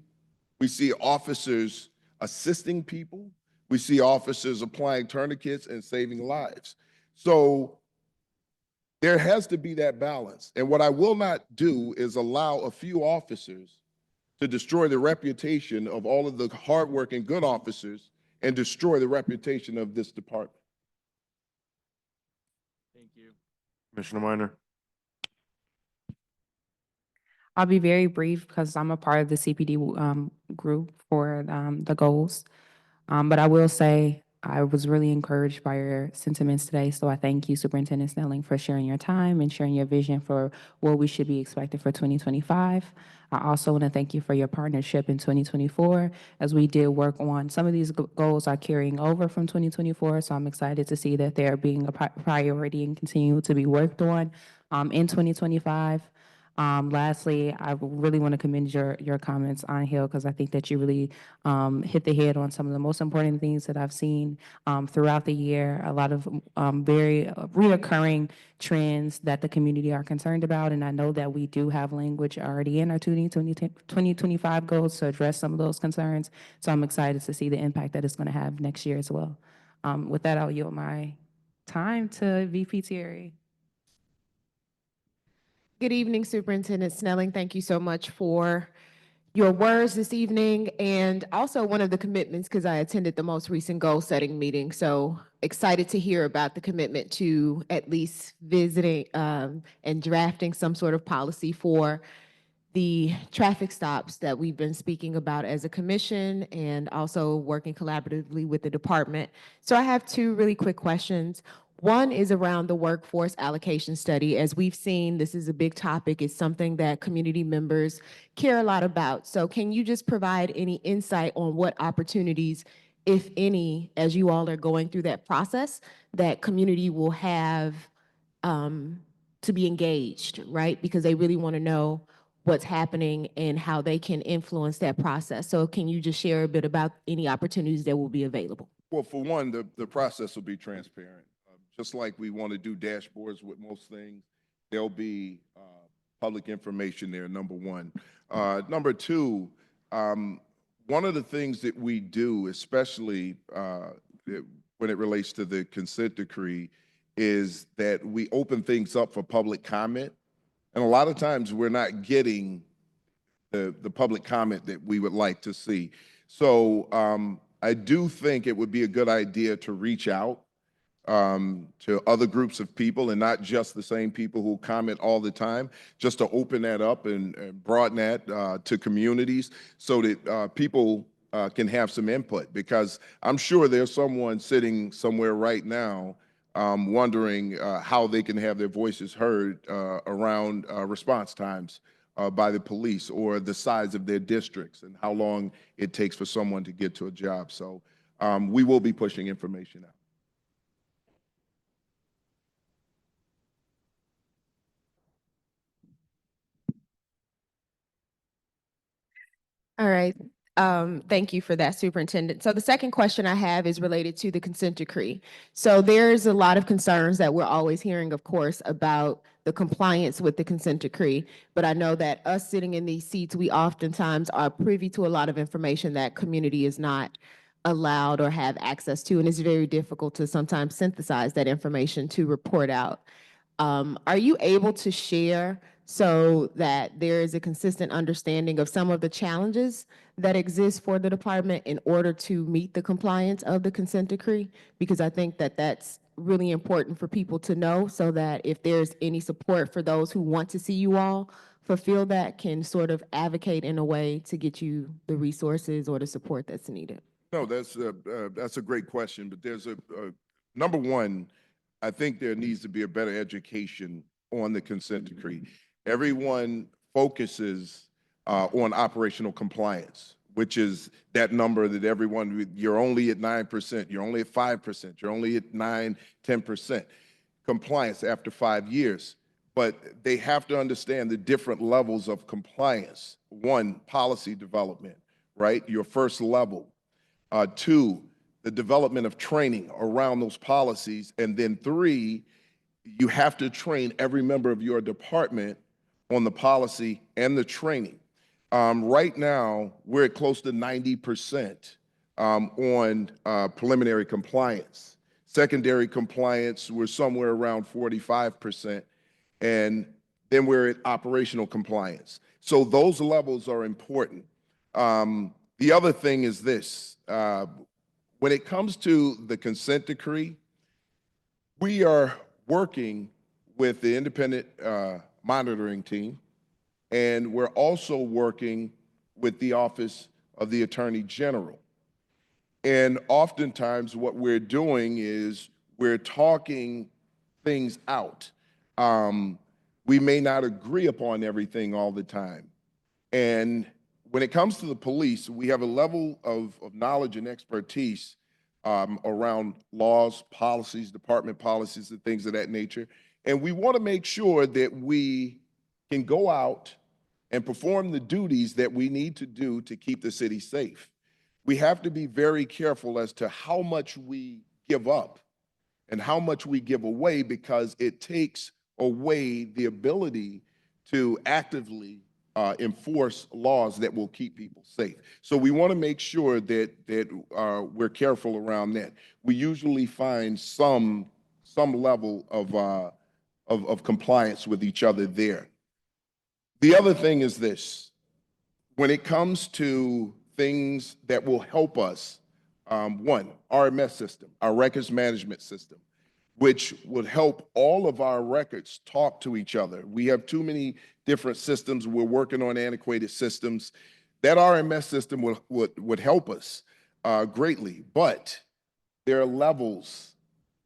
We see officers assisting people. We see officers applying tourniquets and saving lives. So there has to be that balance. And what I will not do is allow a few officers to destroy the reputation of all of the hardworking good officers and destroy the reputation of this department. Thank you. Commissioner Minor. I'll be very brief because I'm a part of the CPD group for the goals. But I will say I was really encouraged by your sentiments today. So I thank you, Superintendent Snelling, for sharing your time and sharing your vision for what we should be expecting for 2025. I also want to thank you for your partnership in 2024 as we did work on some of these goals are carrying over from 2024. So I'm excited to see that they're being a priority and continue to be worked on in 2025. Lastly, I really want to commend your comments on Hill because I think that you really hit the head on some of the most important things that I've seen throughout the year. A lot of very reoccurring trends that the community are concerned about, and I know that we do have language already in our 2025 goals to address some of those concerns. So I'm excited to see the impact that it's going to have next year as well. With that, I'll yield my time to VP Thierry. Good evening, Superintendent Snelling. Thank you so much for your words this evening, and also one of the commitments because I attended the most recent goal-setting meeting. So excited to hear about the commitment to at least visiting and drafting some sort of policy for the traffic stops that we've been speaking about as a commission and also working collaboratively with the department. So I have two really quick questions. One is around the workforce allocation study. As we've seen, this is a big topic. It's something that community members care a lot about. So can you just provide any insight on what opportunities, if any, as you all are going through that process, that community will have to be engaged, right? Because they really want to know what's happening and how they can influence that process. So can you just share a bit about any opportunities that will be available? Well, for one, the process will be transparent. Just like we want to do dashboards with most things, there'll be public information there, number one. Number two, one of the things that we do, especially when it relates to the consent decree, is that we open things up for public comment. And a lot of times we're not getting the public comment that we would like to see. So I do think it would be a good idea to reach out to other groups of people and not just the same people who comment all the time, just to open that up and broaden that to communities so that people can have some input. Because I'm sure there's someone sitting somewhere right now wondering how they can have their voices heard around response times by the police, or the size of their districts and how long it takes for someone to get to a job. So we will be pushing information out. All right. Thank you for that, Superintendent. So the second question I have is related to the consent decree. So there's a lot of concerns that we're always hearing, of course, about the compliance with the consent decree. But I know that us sitting in these seats, we oftentimes are privy to a lot of information that community is not allowed or have access to, and it's very difficult to sometimes synthesize that information to report out. Are you able to share so that there is a consistent understanding of some of the challenges that exist for the department in order to meet the compliance of the consent decree? Because I think that that's really important for people to know, so that if there's any support for those who want to see you all fulfill that, can sort of advocate in a way to get you the resources or the support that's needed. No, that's a great question, but there's number one, I think there needs to be a better education on the consent decree. Everyone focuses on operational compliance, which is that number that everyone, you're only at 9%, you're only at 5%, you're only at 9, 10% compliance after 5 years. But they have to understand the different levels of compliance. One, policy development, right? Your first level. Two, the development of training around those policies. And then three, you have to train every member of your department on the policy and the training. Right now, we're at close to 90% on preliminary compliance. Secondary compliance, we're somewhere around 45%. And then we're at operational compliance. So those levels are important. The other thing is this. When it comes to the consent decree, we are working with the independent monitoring team, and we're also working with the Office of the Attorney General. And oftentimes what we're doing is we're talking things out. We may not agree upon everything all the time. And when it comes to the police, we have a level of knowledge and expertise around laws, policies, department policies, and things of that nature. And we want to make sure that we can go out and perform the duties that we need to do to keep the city safe. We have to be very careful as to how much we give up and how much we give away, because it takes away the ability to actively enforce laws that will keep people safe. So we want to make sure that we're careful around that. We usually find some level of compliance with each other there. The other thing is this: when it comes to things that will help us, one, RMS system, our records management system, which would help all of our records talk to each other. We have too many different systems. We're working on antiquated systems. That RMS system would help us greatly, but there are levels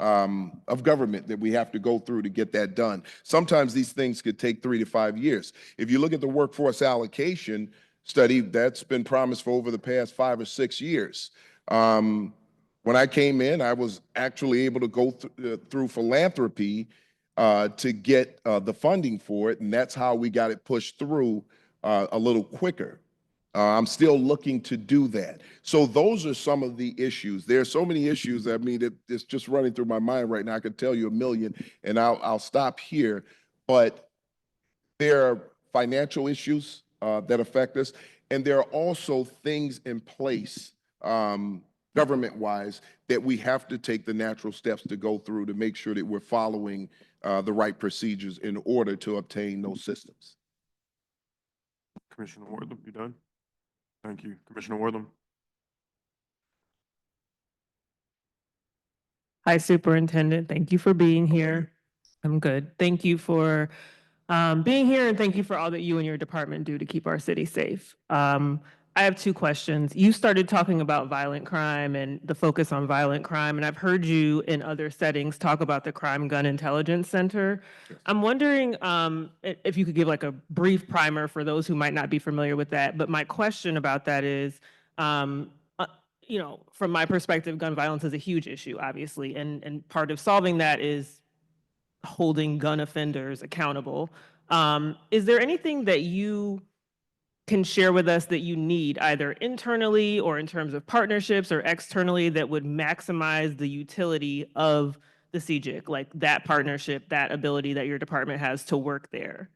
of government that we have to go through to get that done. Sometimes these things could take 3 to 5 years. If you look at the workforce allocation study, that's been promised for over the past 5 or 6 years. When I came in, I was actually able to go through philanthropy to get the funding for it, and that's how we got it pushed through a little quicker. I'm still looking to do that. So those are some of the issues. There are so many issues. I mean, it's just running through my mind right now. I could tell you a million, and I'll stop here. But there are financial issues that affect us, and there are also things in place government-wise that we have to take the natural steps to go through to make sure that we're following the right procedures in order to obtain those systems. Commissioner Wortham, you done? Thank you. Commissioner Wortham. Hi, Superintendent. Thank you for being here. I'm good. Thank you for being here, and thank you for all that you and your department do to keep our city safe. I have two questions. You started talking about violent crime and the focus on violent crime, and I've heard you in other settings talk about the Crime Gun Intelligence Center. I'm wondering if you could give like a brief primer for those who might not be familiar with that. But my question about that is, you know, from my perspective, gun violence is a huge issue, obviously, and part of solving that is holding gun offenders accountable. Is there anything that you can share with us that you need either internally or in terms of partnerships or externally that would maximize the utility of the CJIC, like that partnership, that ability that your department has to work there?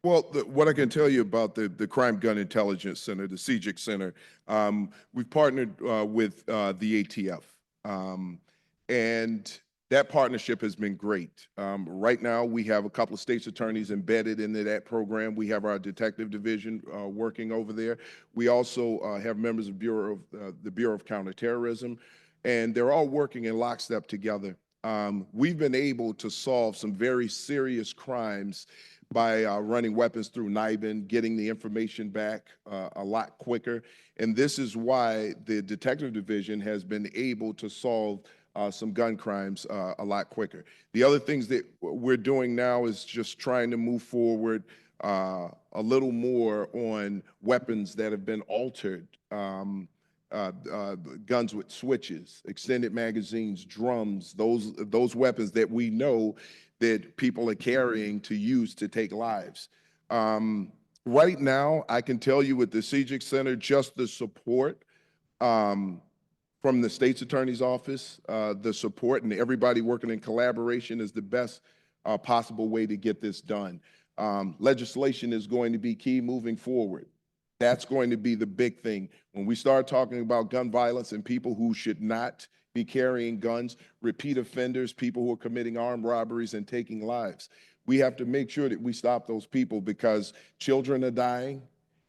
Well, what I can tell you about the Crime Gun Intelligence Center, the CJIC Center, we've partnered with the ATF, and that partnership has been great. Right now, we have a couple of state's attorneys embedded into that program. We have our detective division working over there. We also have members of the Bureau of Counterterrorism, and they're all working in lockstep together. We've been able to solve some very serious crimes by running weapons through NIBIN, getting the information back a lot quicker. And this is why the detective division has been able to solve some gun crimes a lot quicker. The other things that we're doing now is just trying to move forward a little more on weapons that have been altered, guns with switches, extended magazines, drums, those weapons that we know that people are carrying to use to take lives. Right now, I can tell you with the CJIC Center, just the support from the state's attorney's office, the support and everybody working in collaboration is the best possible way to get this done. Legislation is going to be key moving forward. That's going to be the big thing. When we start talking about gun violence and people who should not be carrying guns, repeat offenders, people who are committing armed robberies and taking lives, we have to make sure that we stop those people because children are dying,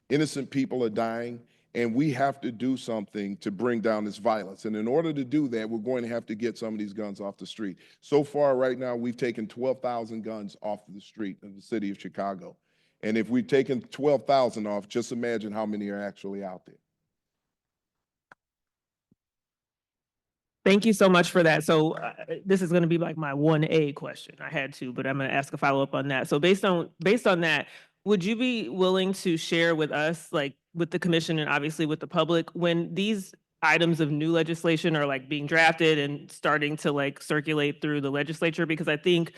innocent people are dying, and we have to do something to bring down this violence. And in order to do that, we're going to have to get some of these guns off the street. So far, right now, we've taken 12,000 guns off the street of the city of Chicago. And if we've taken 12,000 off, just imagine how many are actually out there. Thank you so much for that. So this is going to be like my 1A question. I had to, but I'm going to ask a follow-up on that. So based on that, would you be willing to share with us, like with the commission and obviously with the public, when these items of new legislation are like being drafted and starting to like circulate through the legislature? Because I think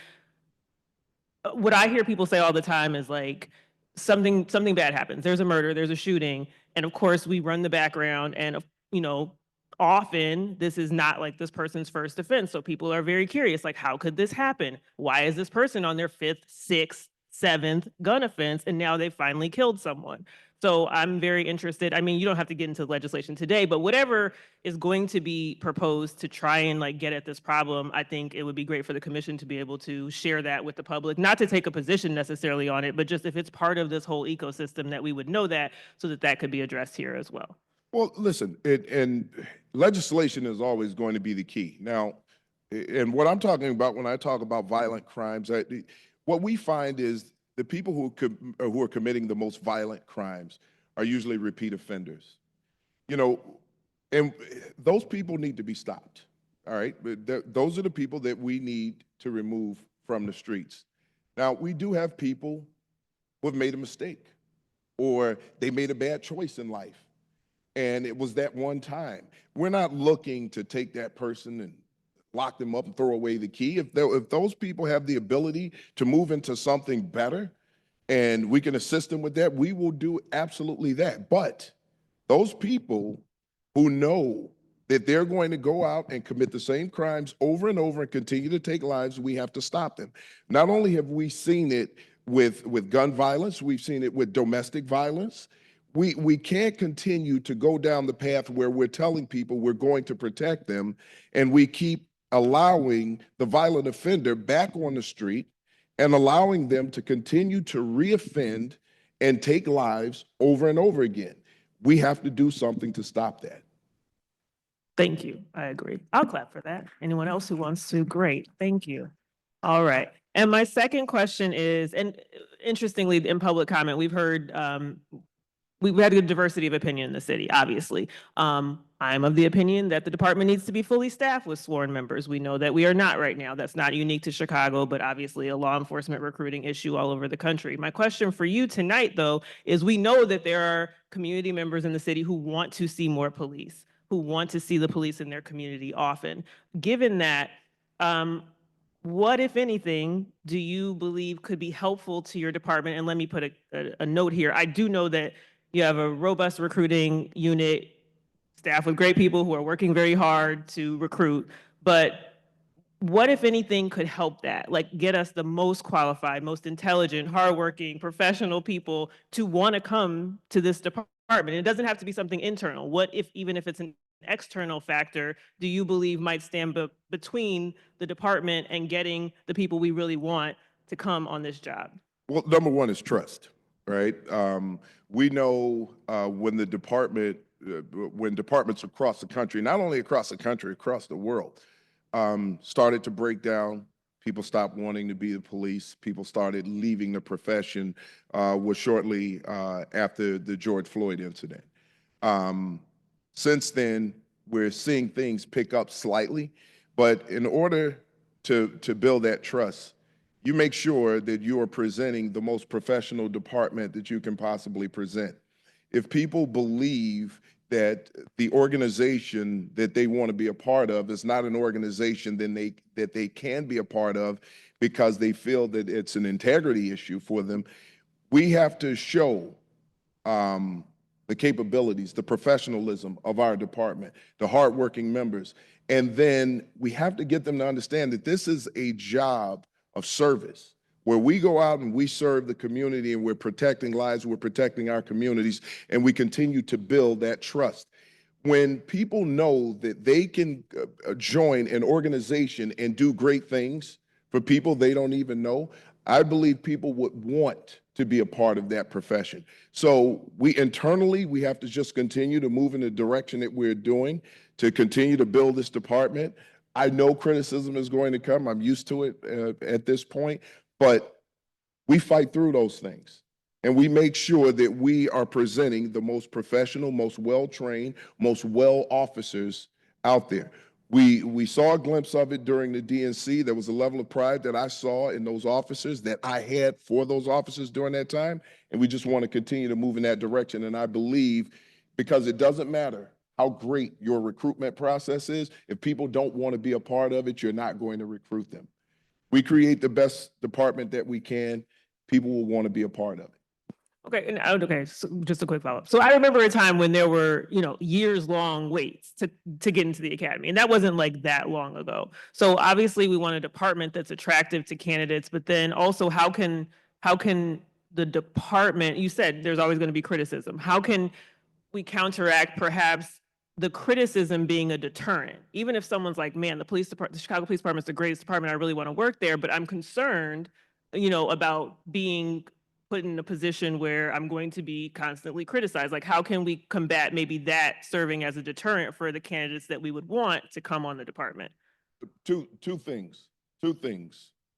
what I hear people say all the time is like something bad happens. There's a murder, there's a shooting, and of course we run the background, and you know, often this is not like this person's first offense. So people are very curious, like, how could this happen? Why is this person on their 5th, 6th, 7th gun offense, and now they finally killed someone? So I'm very interested. I mean, you don't have to get into legislation today, but whatever is going to be proposed to try and like get at this problem, I think it would be great for the commission to be able to share that with the public, not to take a position necessarily on it, but just if it's part of this whole ecosystem that we would know that so that that could be addressed here as well. Well, listen, and legislation is always going to be the key. Now, and what I'm talking about when I talk about violent crimes, what we find is the people who are committing the most violent crimes are usually repeat offenders. You know, and those people need to be stopped, all right? Those are the people that we need to remove from the streets. Now, we do have people who have made a mistake or they made a bad choice in life. And it was that one time. We're not looking to take that person and lock them up and throw away the key. If those people have the ability to move into something better and we can assist them with that, we will do absolutely that. But those people who know that they're going to go out and commit the same crimes over and over and continue to take lives, we have to stop them. Not only have we seen it with gun violence, we've seen it with domestic violence. We can't continue to go down the path where we're telling people we're going to protect them and we keep allowing the violent offender back on the street and allowing them to continue to reoffend and take lives over and over again. We have to do something to stop that. Thank you. I agree. I'll clap for that. Anyone else who wants to? Great. Thank you. All right. And my second question is, and interestingly, in public comment, we've heard we had a good diversity of opinion in the city, obviously. I'm of the opinion that the department needs to be fully staffed with sworn members. We know that we are not right now. That's not unique to Chicago, but obviously a law enforcement recruiting issue all over the country. My question for you tonight, though, is we know that there are community members in the city who want to see more police, who want to see the police in their community often. Given that, what, if anything, do you believe could be helpful to your department? And let me put a note here. I do know that you have a robust recruiting unit, staff with great people who are working very hard to recruit. But what, if anything, could help that? Like get us the most qualified, most intelligent, hardworking, professional people to want to come to this department. It doesn't have to be something internal. What if, even if it's an external factor, do you believe might stand between the department and getting the people we really want to come on this job? Well, number one is trust, right? We know when the department, when departments across the country, not only across the country, across the world, started to break down, people stopped wanting to be the police, people started leaving the profession, was shortly after the George Floyd incident. Since then, we're seeing things pick up slightly, but in order to build that trust, you make sure that you are presenting the most professional department that you can possibly present. If people believe that the organization that they want to be a part of is not an organization that they can be a part of because they feel that it's an integrity issue for them, we have to show the capabilities, the professionalism of our department, the hardworking members. And then we have to get them to understand that this is a job of service where we go out and we serve the community and we're protecting lives, we're protecting our communities, and we continue to build that trust. When people know that they can join an organization and do great things for people they don't even know, I believe people would want to be a part of that profession. So we internally, we have to just continue to move in the direction that we're doing to continue to build this department. I know criticism is going to come. I'm used to it at this point, but we fight through those things. And we make sure that we are presenting the most professional, most well-trained, most well officers out there. We saw a glimpse of it during the DNC. There was a level of pride that I saw in those officers that I had for those officers during that time. And we just want to continue to move in that direction. And I believe, because it doesn't matter how great your recruitment process is, if people don't want to be a part of it, you're not going to recruit them. We create the best department that we can, people will want to be a part of it. Okay, and okay, so just a quick follow-up. So I remember a time when there were, years-long waits to get into the academy, and that wasn't like that long ago. So obviously we want a department that's attractive to candidates, but then also how can the department, you said there's always going to be criticism. How can we counteract perhaps the criticism being a deterrent? Even if someone's like, man, the Chicago Police Department is the greatest department, I really want to work there, but I'm concerned, about being put in a position where I'm going to be constantly criticized. Like, how can we combat maybe that serving as a deterrent for the candidates that we would want to come on the department? Two things.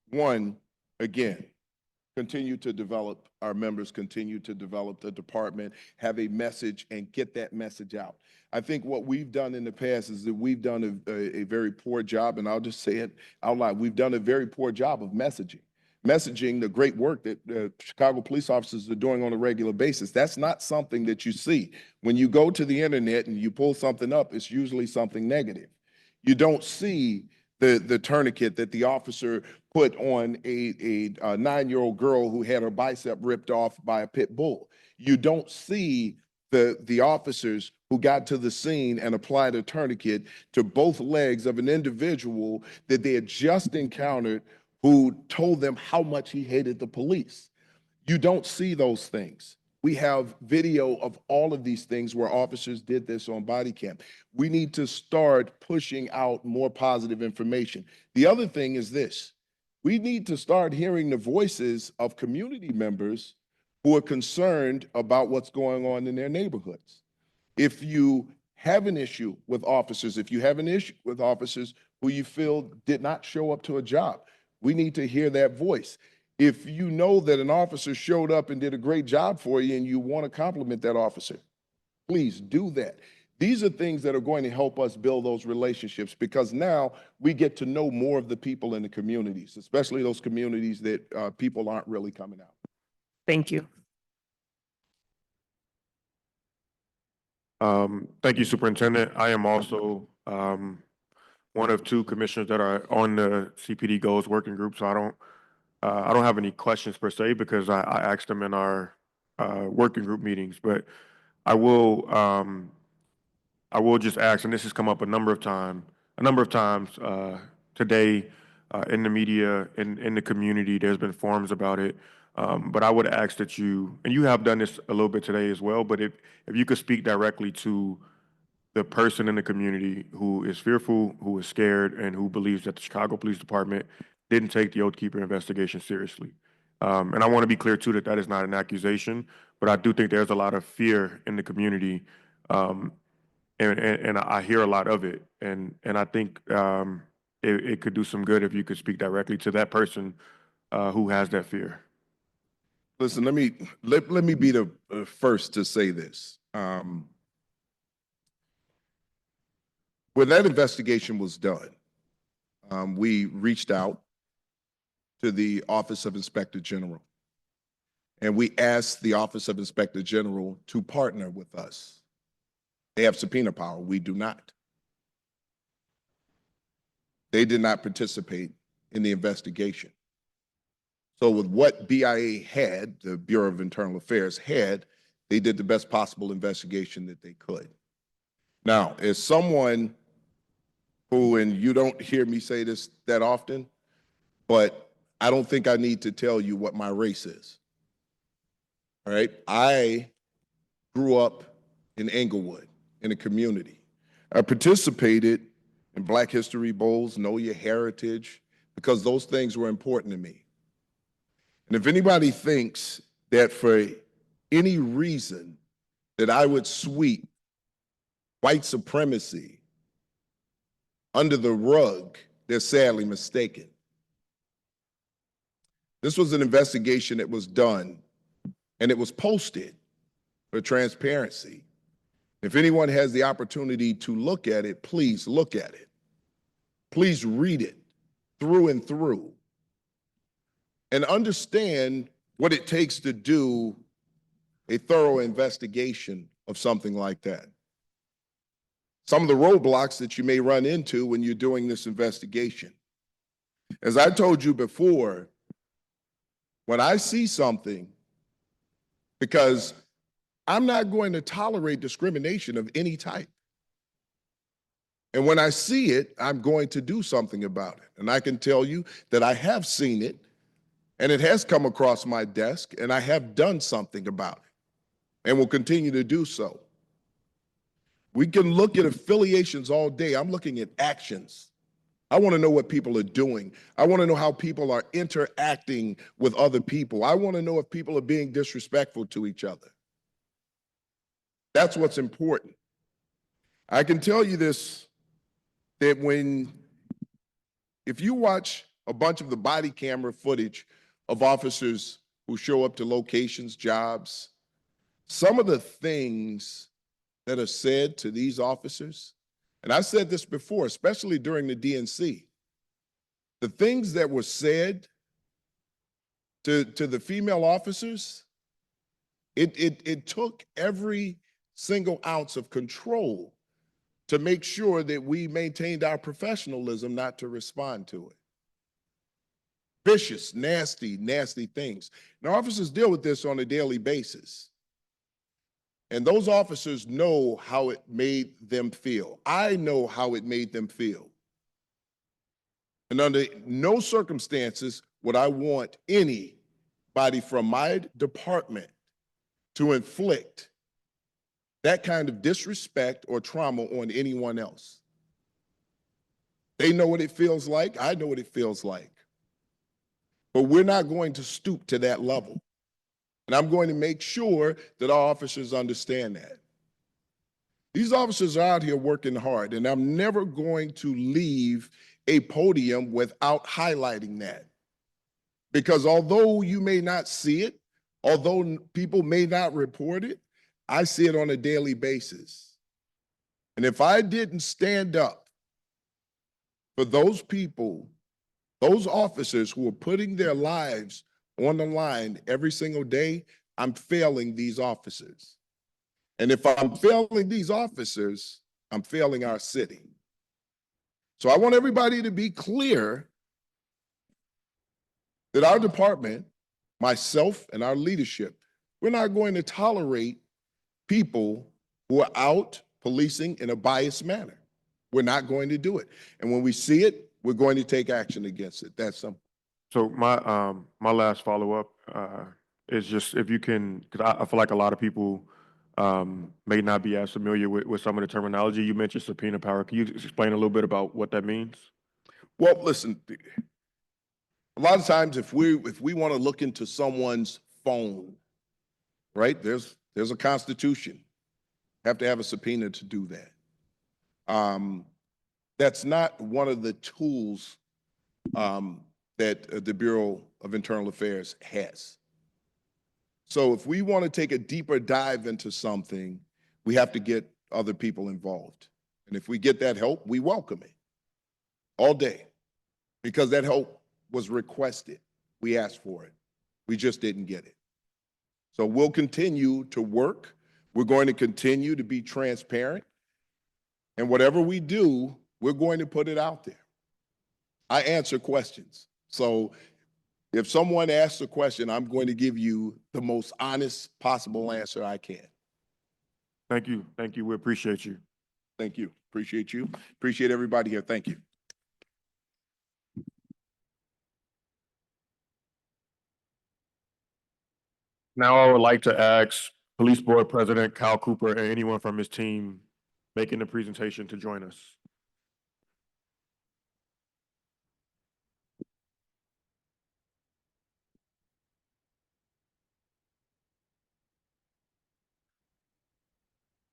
One, again, continue to develop our members, continue to develop the department, have a message, and get that message out. I think what we've done in the past is that we've done a very poor job, and I'll just say it out loud, we've done a very poor job of messaging the great work that Chicago police officers are doing on a regular basis. That's not something that you see. When you go to the internet and you pull something up, it's usually something negative. You don't see the tourniquet that the officer put on a 9-year-old girl who had her bicep ripped off by a pit bull. You don't see the officers who got to the scene and applied a tourniquet to both legs of an individual that they had just encountered who told them how much he hated the police. You don't see those things. We have video of all of these things where officers did this on body cam. We need to start pushing out more positive information. The other thing is this: we need to start hearing the voices of community members who are concerned about what's going on in their neighborhoods. If you have an issue with officers, if you have an issue with officers who you feel did not show up to a job, we need to hear that voice. If you know that an officer showed up and did a great job for you and you want to compliment that officer, please do that. These are things that are going to help us build those relationships, because now we get to know more of the people in the communities, especially those communities that people aren't really coming out. Thank you. Thank you, Superintendent. I am also one of two commissioners that are on the CPD Goals Working Group, so I don't have any questions per se, because I asked them in our working group meetings. But I will just ask, and this has come up a number of times today in the media, in the community. There's been forums about it. But I would ask that you, and you have done this a little bit today as well, but if you could speak directly to the person in the community who is fearful, who is scared, and who believes that the Chicago Police Department didn't take the Oath Keeper investigation seriously. And I want to be clear too that that is not an accusation, but I do think there's a lot of fear in the community, and I hear a lot of it, and I think it could do some good if you could speak directly to that person who has that fear. Listen, let me be the first to say this. When that investigation was done, we reached out to the Office of Inspector General, and we asked the Office of Inspector General to partner with us. They have subpoena power. We do not. They did not participate in the investigation. So with what BIA had, the Bureau of Internal Affairs had, they did the best possible investigation that they could. Now, as someone who, and you don't hear me say this that often, but I don't think I need to tell you what my race is. All right? I grew up in Englewood, in a community. I participated in Black History Bowls, Know Your Heritage, because those things were important to me. And if anybody thinks that for any reason that I would sweep white supremacy under the rug, they're sadly mistaken. This was an investigation that was done, and it was posted for transparency. If anyone has the opportunity to look at it, please look at it. Please read it through and through, and understand what it takes to do a thorough investigation of something like that. Some of the roadblocks that you may run into when you're doing this investigation. As I told you before, when I see something, because I'm not going to tolerate discrimination of any type. And when I see it, I'm going to do something about it. And I can tell you that I have seen it, and it has come across my desk, and I have done something about it, and will continue to do so. We can look at affiliations all day. I'm looking at actions. I want to know what people are doing. I want to know how people are interacting with other people. I want to know if people are being disrespectful to each other. That's what's important. I can tell you this, that if you watch a bunch of the body camera footage of officers who show up to locations, jobs, some of the things that are said to these officers, and I said this before, especially during the DNC, the things that were said to the female officers, it took every single ounce of control to make sure that we maintained our professionalism not to respond to it. Vicious, nasty, nasty things. Now, officers deal with this on a daily basis. And those officers know how it made them feel. I know how it made them feel. And under no circumstances would I want anybody from my department to inflict that kind of disrespect or trauma on anyone else. They know what it feels like. I know what it feels like. But we're not going to stoop to that level. And I'm going to make sure that our officers understand that. These officers are out here working hard, and I'm never going to leave a podium without highlighting that. Because although you may not see it, although people may not report it, I see it on a daily basis. And if I didn't stand up for those people, those officers who are putting their lives on the line every single day, I'm failing these officers. And if I'm failing these officers, I'm failing our city. So I want everybody to be clear that our department, myself and our leadership, we're not going to tolerate people who are out policing in a biased manner. We're not going to do it. And when we see it, we're going to take action against it. That's simple. So my last follow-up is just if you can, because I feel like a lot of people may not be as familiar with some of the terminology. You mentioned subpoena power. Can you explain a little bit about what that means? Well, listen, a lot of times if we want to look into someone's phone, right, there's a constitution. Have to have a subpoena to do that. That's not one of the tools that the Bureau of Internal Affairs has. So if we want to take a deeper dive into something, we have to get other people involved. And if we get that help, we welcome it all day because that help was requested. We asked for it. We just didn't get it. So we'll continue to work. We're going to continue to be transparent. And whatever we do, we're going to put it out there. I answer questions. So if someone asks a question, I'm going to give you the most honest possible answer I can. Thank you. Thank you. We appreciate you. Thank you. Appreciate you. Appreciate everybody here. Thank you. Now I would like to ask Police Board President Kyle Cooper and anyone from his team making the presentation to join us.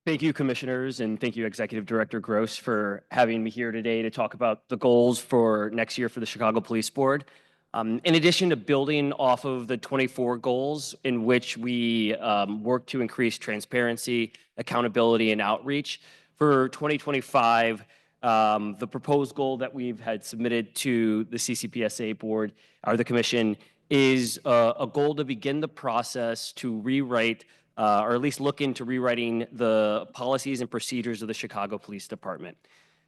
Thank you, commissioners, and thank you, Executive Director Gross, for having me here today to talk about the goals for next year for the Chicago Police Board. In addition to building off of the 24 goals in which we work to increase transparency, accountability, and outreach, for 2025, the proposed goal that we've had submitted to the CCPSA board or the commission is a goal to begin the process to rewrite or at least look into rewriting the policies and procedures of the Chicago Police Department.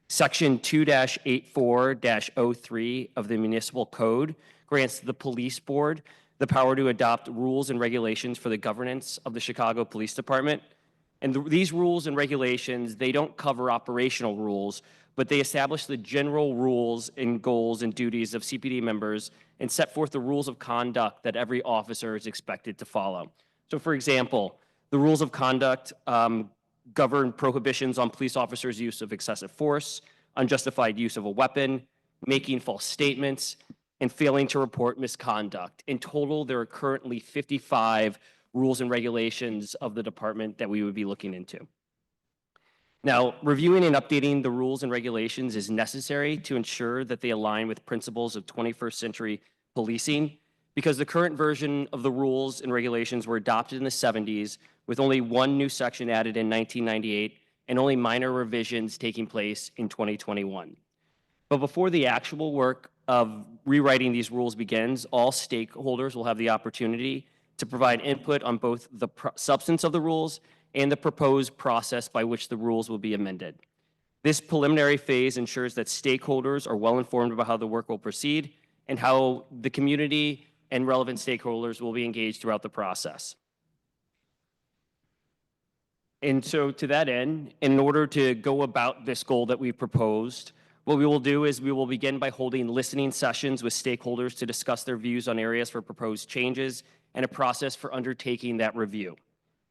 Section 2-84-03 of the Municipal Code grants the Police Board the power to adopt rules and regulations for the governance of the Chicago Police Department. And these rules and regulations, they don't cover operational rules, but they establish the general rules and goals and duties of CPD members and set forth the rules of conduct that every officer is expected to follow. So for example, the rules of conduct govern prohibitions on police officers' use of excessive force, unjustified use of a weapon, making false statements, and failing to report misconduct. In total, there are currently 55 rules and regulations of the department that we would be looking into. Now, reviewing and updating the rules and regulations is necessary to ensure that they align with principles of 21st century policing, because the current version of the rules and regulations were adopted in the 70s with only one new section added in 1998 and only minor revisions taking place in 2021. But before the actual work of rewriting these rules begins, all stakeholders will have the opportunity to provide input on both the substance of the rules and the proposed process by which the rules will be amended. This preliminary phase ensures that stakeholders are well informed about how the work will proceed and how the community and relevant stakeholders will be engaged throughout the process. And so to that end, in order to go about this goal that we proposed, what we will do is we will begin by holding listening sessions with stakeholders to discuss their views on areas for proposed changes and a process for undertaking that review.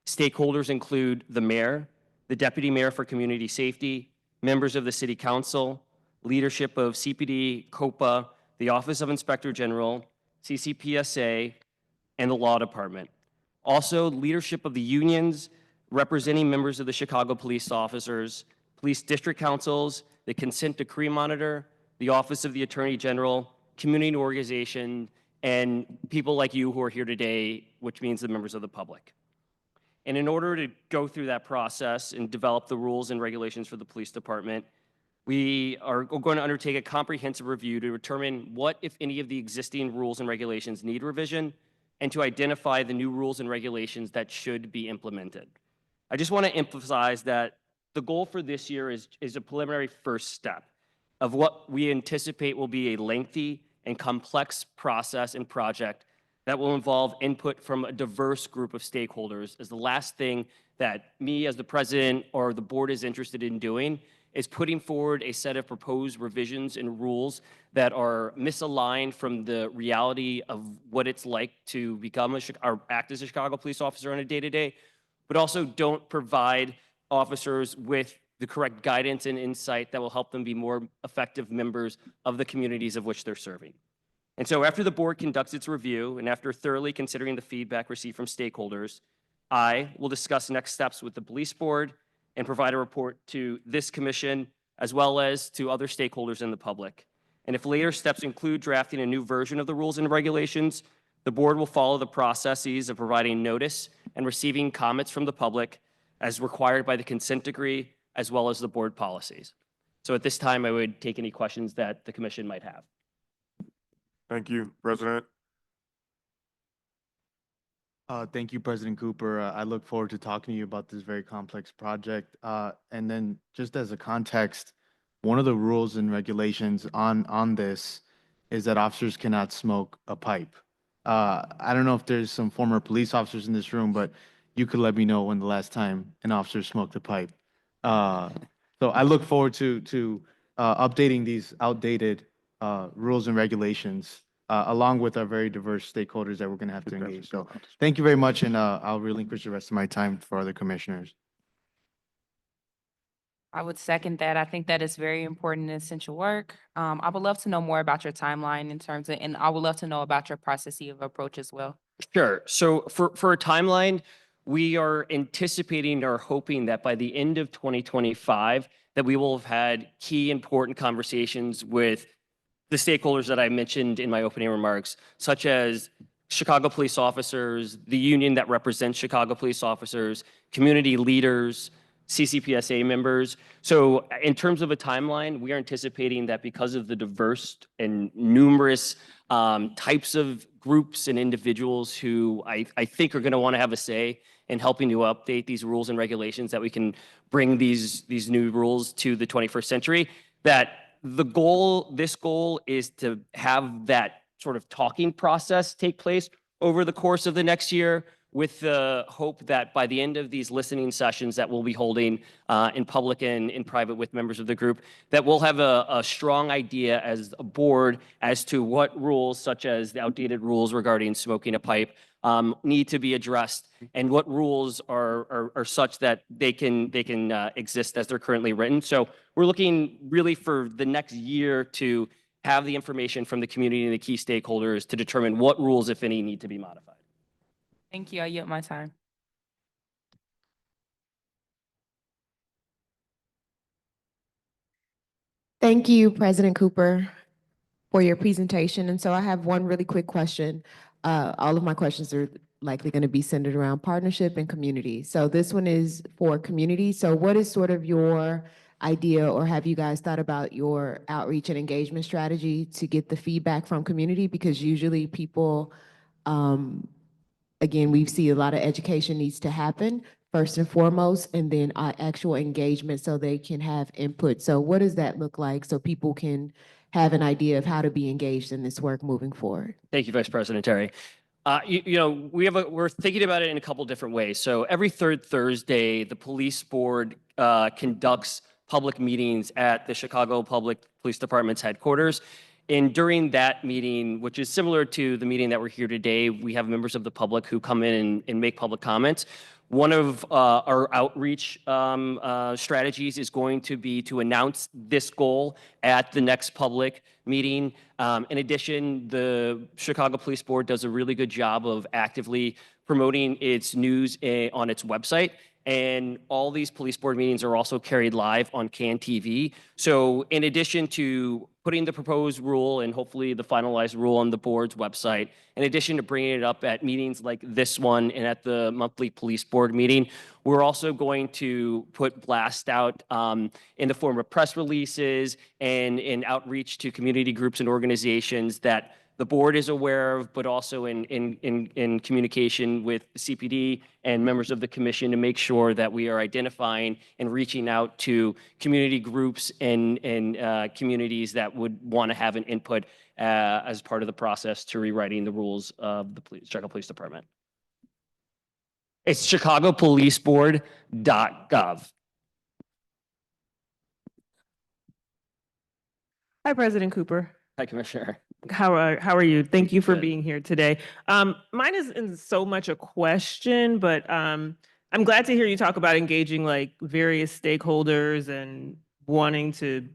Stakeholders include the mayor, the deputy mayor for community safety, members of the city council, leadership of CPD, COPA, the Office of Inspector General, CCPSA, and the law department. Also, leadership of the unions representing members of the Chicago police officers, police district councils, the consent decree monitor, the Office of the Attorney General, community organization, and people like you who are here today, which means the members of the public. And in order to go through that process and develop the rules and regulations for the police department, we are going to undertake a comprehensive review to determine what, if any, of the existing rules and regulations need revision, and to identify the new rules and regulations that should be implemented. I just want to emphasize that the goal for this year is a preliminary first step of what we anticipate will be a lengthy and complex process and project that will involve input from a diverse group of stakeholders. As the last thing that me as the president or the board is interested in doing is putting forward a set of proposed revisions and rules that are misaligned from the reality of what it's like to become or act as a Chicago police officer on a day-to-day, but also don't provide officers with the correct guidance and insight that will help them be more effective members of the communities of which they're serving. And so after the board conducts its review and after thoroughly considering the feedback received from stakeholders, I will discuss next steps with the police board and provide a report to this commission as well as to other stakeholders in the public. And if later steps include drafting a new version of the rules and regulations, the board will follow the processes of providing notice and receiving comments from the public as required by the consent decree as well as the board policies. So at this time, I would take any questions that the commission might have. Thank you, President. Thank you, President Cooper. I look forward to talking to you about this very complex project. And then just as a context, one of the rules and regulations on this is that officers cannot smoke a pipe. I don't know if there's some former police officers in this room, but you could let me know when the last time an officer smoked a pipe. So I look forward to updating these outdated rules and regulations along with our very diverse stakeholders that we're going to have to engage. So thank you very much, and I'll relinquish the rest of my time for other commissioners. I would second that. I think that is very important and essential work. I would love to know more about your timeline in terms of, and I would love to know about your process of approach as well. Sure. So for a timeline, we are anticipating or hoping that by the end of 2025, that we will have had key important conversations with the stakeholders that I mentioned in my opening remarks, such as Chicago police officers, the union that represents Chicago police officers, community leaders, CCPSA members. So in terms of a timeline, we are anticipating that because of the diverse and numerous types of groups and individuals who I think are going to want to have a say in helping to update these rules and regulations, that we can bring these new rules to the 21st century, that this goal is to have that sort of talking process take place over the course of the next year, with the hope that by the end of these listening sessions that we'll be holding in public and in private with members of the group, that we'll have a strong idea as a board as to what rules, such as the outdated rules regarding smoking a pipe, need to be addressed, and what rules are such that they can exist as they're currently written. So we're looking really for the next year to have the information from the community and the key stakeholders to determine what rules, if any, need to be modified. Thank you. I yield my time. Thank you, President Cooper, for your presentation. And so I have one really quick question. All of my questions are likely going to be centered around partnership and community. So this one is for community. So what is sort of your idea, or have you guys thought about your outreach and engagement strategy to get the feedback from community? Because usually people, again, we see a lot of education needs to happen first and foremost, and then actual engagement so they can have input. So what does that look like so people can have an idea of how to be engaged in this work moving forward? Thank you, Vice President Terry. We're thinking about it in a couple different ways. So every third Thursday, the police board conducts public meetings at the Chicago Public Police Department's headquarters. And during that meeting, which is similar to the meeting that we're here today, we have members of the public who come in and make public comments. One of our outreach strategies is going to be to announce this goal at the next public meeting. In addition, the Chicago Police Board does a really good job of actively promoting its news on its website. And all these police board meetings are also carried live on CAN TV. So in addition to putting the proposed rule and hopefully the finalized rule on the board's website, in addition to bringing it up at meetings like this one and at the monthly police board meeting, we're also going to put blast out in the form of press releases and in outreach to community groups and organizations that the board is aware of, but also in communication with the CPD and members of the commission to make sure that we are identifying and reaching out to community groups and communities that would want to have an input as part of the process to rewriting the rules of the Chicago Police Department. It's chicagopoliceboard.gov. Hi, President Cooper. Hi, Commissioner. How are you? Thank you for Good. being here today. Mine isn't so much a question, but I'm glad to hear you talk about engaging like various stakeholders and wanting to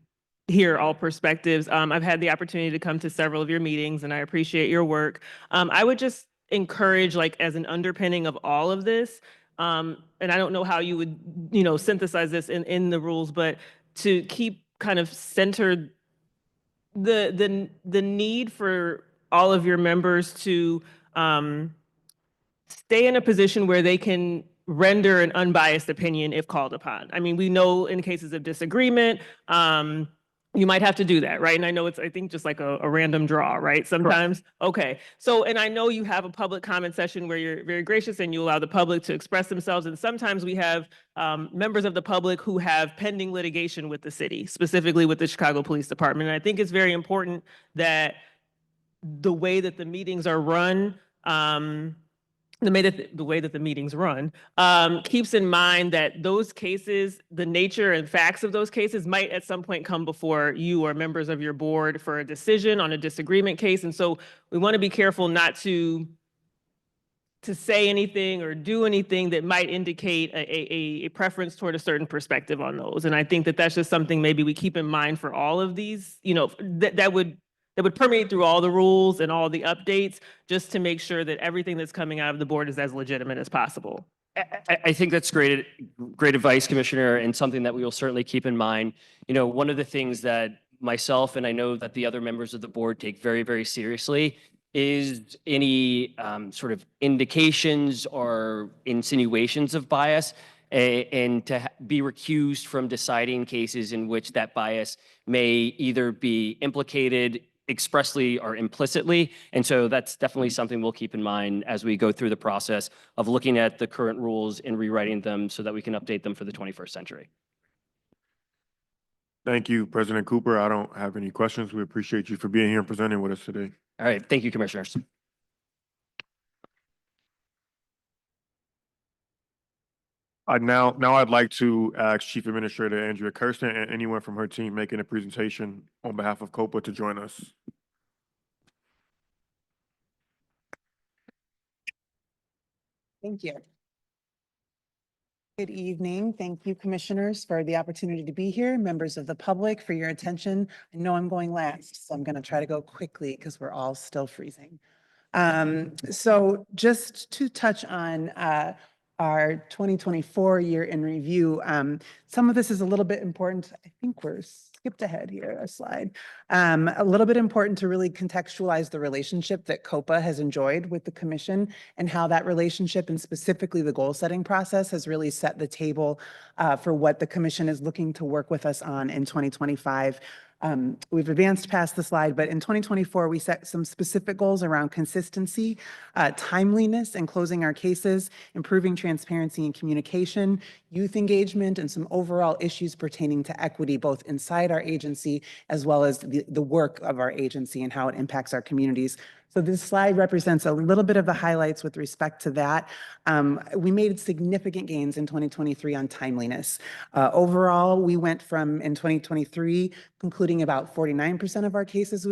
hear all perspectives. I've had the opportunity to come to several of your meetings, and I appreciate your work. I would just encourage, like, as an underpinning of all of this, and I don't know how you would, synthesize this in the rules, but to keep kind of centered the need for all of your members to stay in a position where they can render an unbiased opinion if called upon. I mean, we know in cases of disagreement, you might have to do that, right? And I know it's, I think, just like a random draw, right? Sometimes. Okay. So, and I know you have a public comment session where you're very gracious and you allow the public to express themselves. And sometimes we have members of the public who have pending litigation with the city, specifically with the Chicago Police Department. And I think it's very important that the way that the meetings are run, the way that the meetings run keeps in mind that those cases, the nature and facts of those cases might at some point come before you or members of your board for a decision on a disagreement case. And so we want to be careful not to say anything or do anything that might indicate a preference toward a certain perspective on those. And I think that that's just something maybe we keep in mind for all of these, that would permeate through all the rules and all the updates, just to make sure that everything that's coming out of the board is as legitimate as possible. I think that's great advice, Commissioner, and something that we will certainly keep in mind. One of the things that myself and I know that the other members of the board take very, very seriously is any sort of indications or insinuations of bias, and to be recused from deciding cases in which that bias may either be implicated expressly or implicitly. And so that's definitely something we'll keep in mind as we go through the process of looking at the current rules and rewriting them so that we can update them for the 21st century. Thank you, President Cooper. I don't have any questions. We appreciate you for being here and presenting with us today. All right. Thank you, Commissioners. Now I'd like to ask Chief Administrator Andrea Kersten and anyone from her team making a presentation on behalf of COPA to join us. Thank you. Good evening. Thank you, commissioners, for the opportunity to be here, members of the public, for your attention. I know I'm going last, so I'm going to try to go quickly because we're all still freezing. So just to touch on our 2024 year in review. Some of this is a little bit important. I think we're skipped ahead here, a slide. A little bit important to really contextualize the relationship that COPA has enjoyed with the commission and how that relationship and specifically the goal setting process has really set the table for what the commission is looking to work with us on in 2025. We've advanced past the slide, but in 2024, we set some specific goals around consistency, timeliness and closing our cases, improving transparency and communication, youth engagement, and some overall issues pertaining to equity, both inside our agency as well as the work of our agency and how it impacts our communities. So this slide represents a little bit of the highlights with respect to that. We made significant gains in 2023 on timeliness. Overall, we went from, in 2023, concluding about 49% of our cases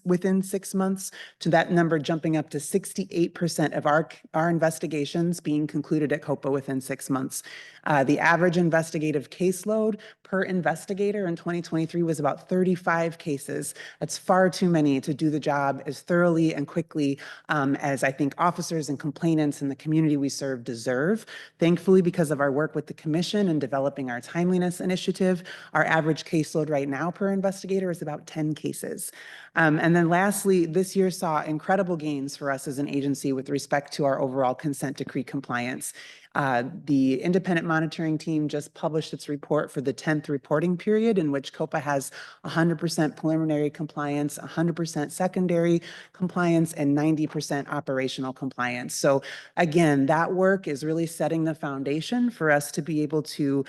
within 6 months, to that number jumping up to 68% of our investigations being concluded at COPA within 6 months. The average investigative caseload per investigator in 2023 was about 35 cases. That's far too many to do the job as thoroughly and quickly as I think officers and complainants in the community we serve deserve. Thankfully, because of our work with the commission and developing our timeliness initiative, our average caseload right now per investigator is about 10 cases. And then lastly, this year saw incredible gains for us as an agency with respect to our overall consent decree compliance. The independent monitoring team just published its report for the 10th reporting period, in which COPA has 100% preliminary compliance, 100% secondary compliance, and 90% operational compliance. So again, that work is really setting the foundation for us to be able to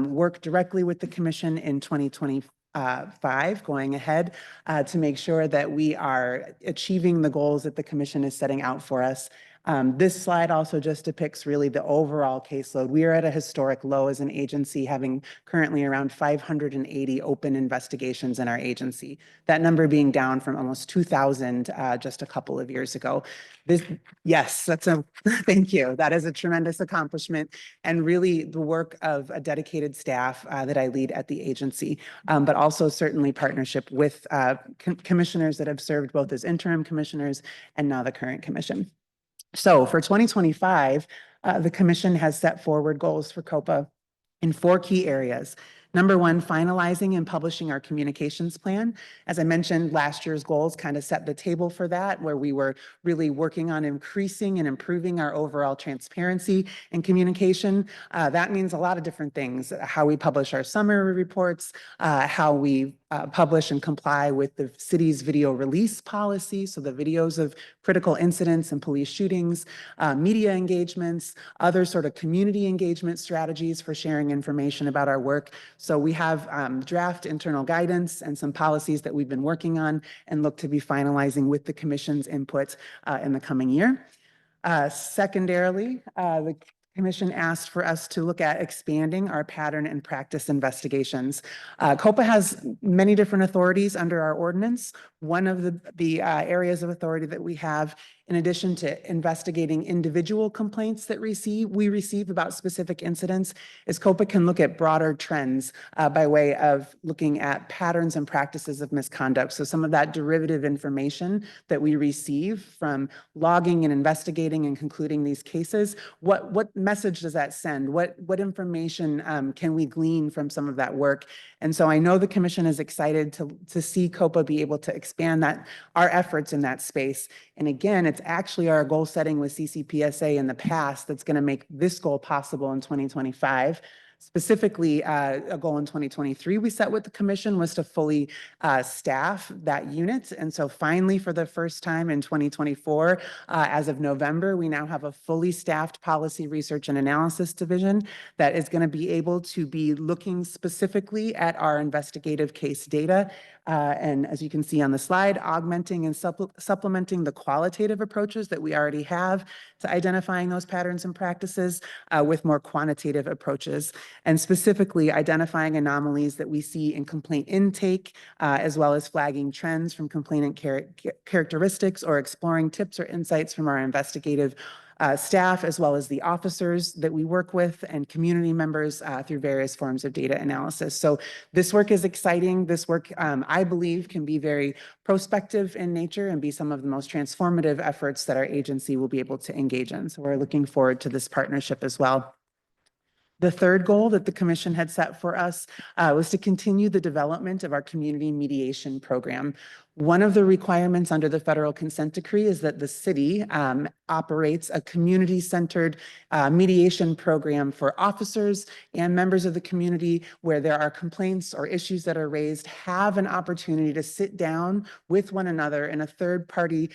work directly with the commission in 2025 going ahead to make sure that we are achieving the goals that the commission is setting out for us. This slide also just depicts really the overall caseload. We are at a historic low as an agency, having currently around 580 open investigations in our agency. That number being down from almost 2,000 just a couple of years ago. Yes, thank you. That is a tremendous accomplishment and really the work of a dedicated staff that I lead at the agency, but also certainly partnership with commissioners that have served both as interim commissioners and now the current commission. So for 2025, the commission has set forward goals for COPA in 4 key areas. Number 1, finalizing and publishing our communications plan. As I mentioned, last year's goals kind of set the table for that, where we were really working on increasing and improving our overall transparency and communication. That means a lot of different things: how we publish our summary reports, how we publish and comply with the city's video release policy, so the videos of critical incidents and police shootings, media engagements, other sort of community engagement strategies for sharing information about our work. So we have draft internal guidance and some policies that we've been working on and look to be finalizing with the commission's input in the coming year. Secondarily, the Commission asked for us to look at expanding our pattern and practice investigations. COPA has many different authorities under our ordinance. One of the areas of authority that we have, in addition to investigating individual complaints that we receive about specific incidents, is COPA can look at broader trends by way of looking at patterns and practices of misconduct. So some of that derivative information that we receive from logging and investigating and concluding these cases, what message does that send? What information can we glean from some of that work? And so I know the commission is excited to see COPA be able to expand our efforts in that space. And again, it's actually our goal setting with CCPSA in the past that's going to make this goal possible in 2025. Specifically, a goal in 2023 we set with the commission was to fully staff that unit. And so finally, for the first time in 2024, as of November, we now have a fully staffed policy research and analysis division that is going to be able to be looking specifically at our investigative case data. And as you can see on the slide, augmenting and supplementing the qualitative approaches that we already have to identifying those patterns and practices with more quantitative approaches, and specifically identifying anomalies that we see in complaint intake, as well as flagging trends from complainant characteristics or exploring tips or insights from our investigative staff, as well as the officers that we work with and community members through various forms of data analysis. So this work is exciting. This work, I believe, can be very prospective in nature and be some of the most transformative efforts that our agency will be able to engage in. So we're looking forward to this partnership as well. The third goal that the commission had set for us was to continue the development of our community mediation program. One of the requirements under the federal consent decree is that the city operates a community-centered mediation program for officers and members of the community where there are complaints or issues that are raised, have an opportunity to sit down with one another in a third-party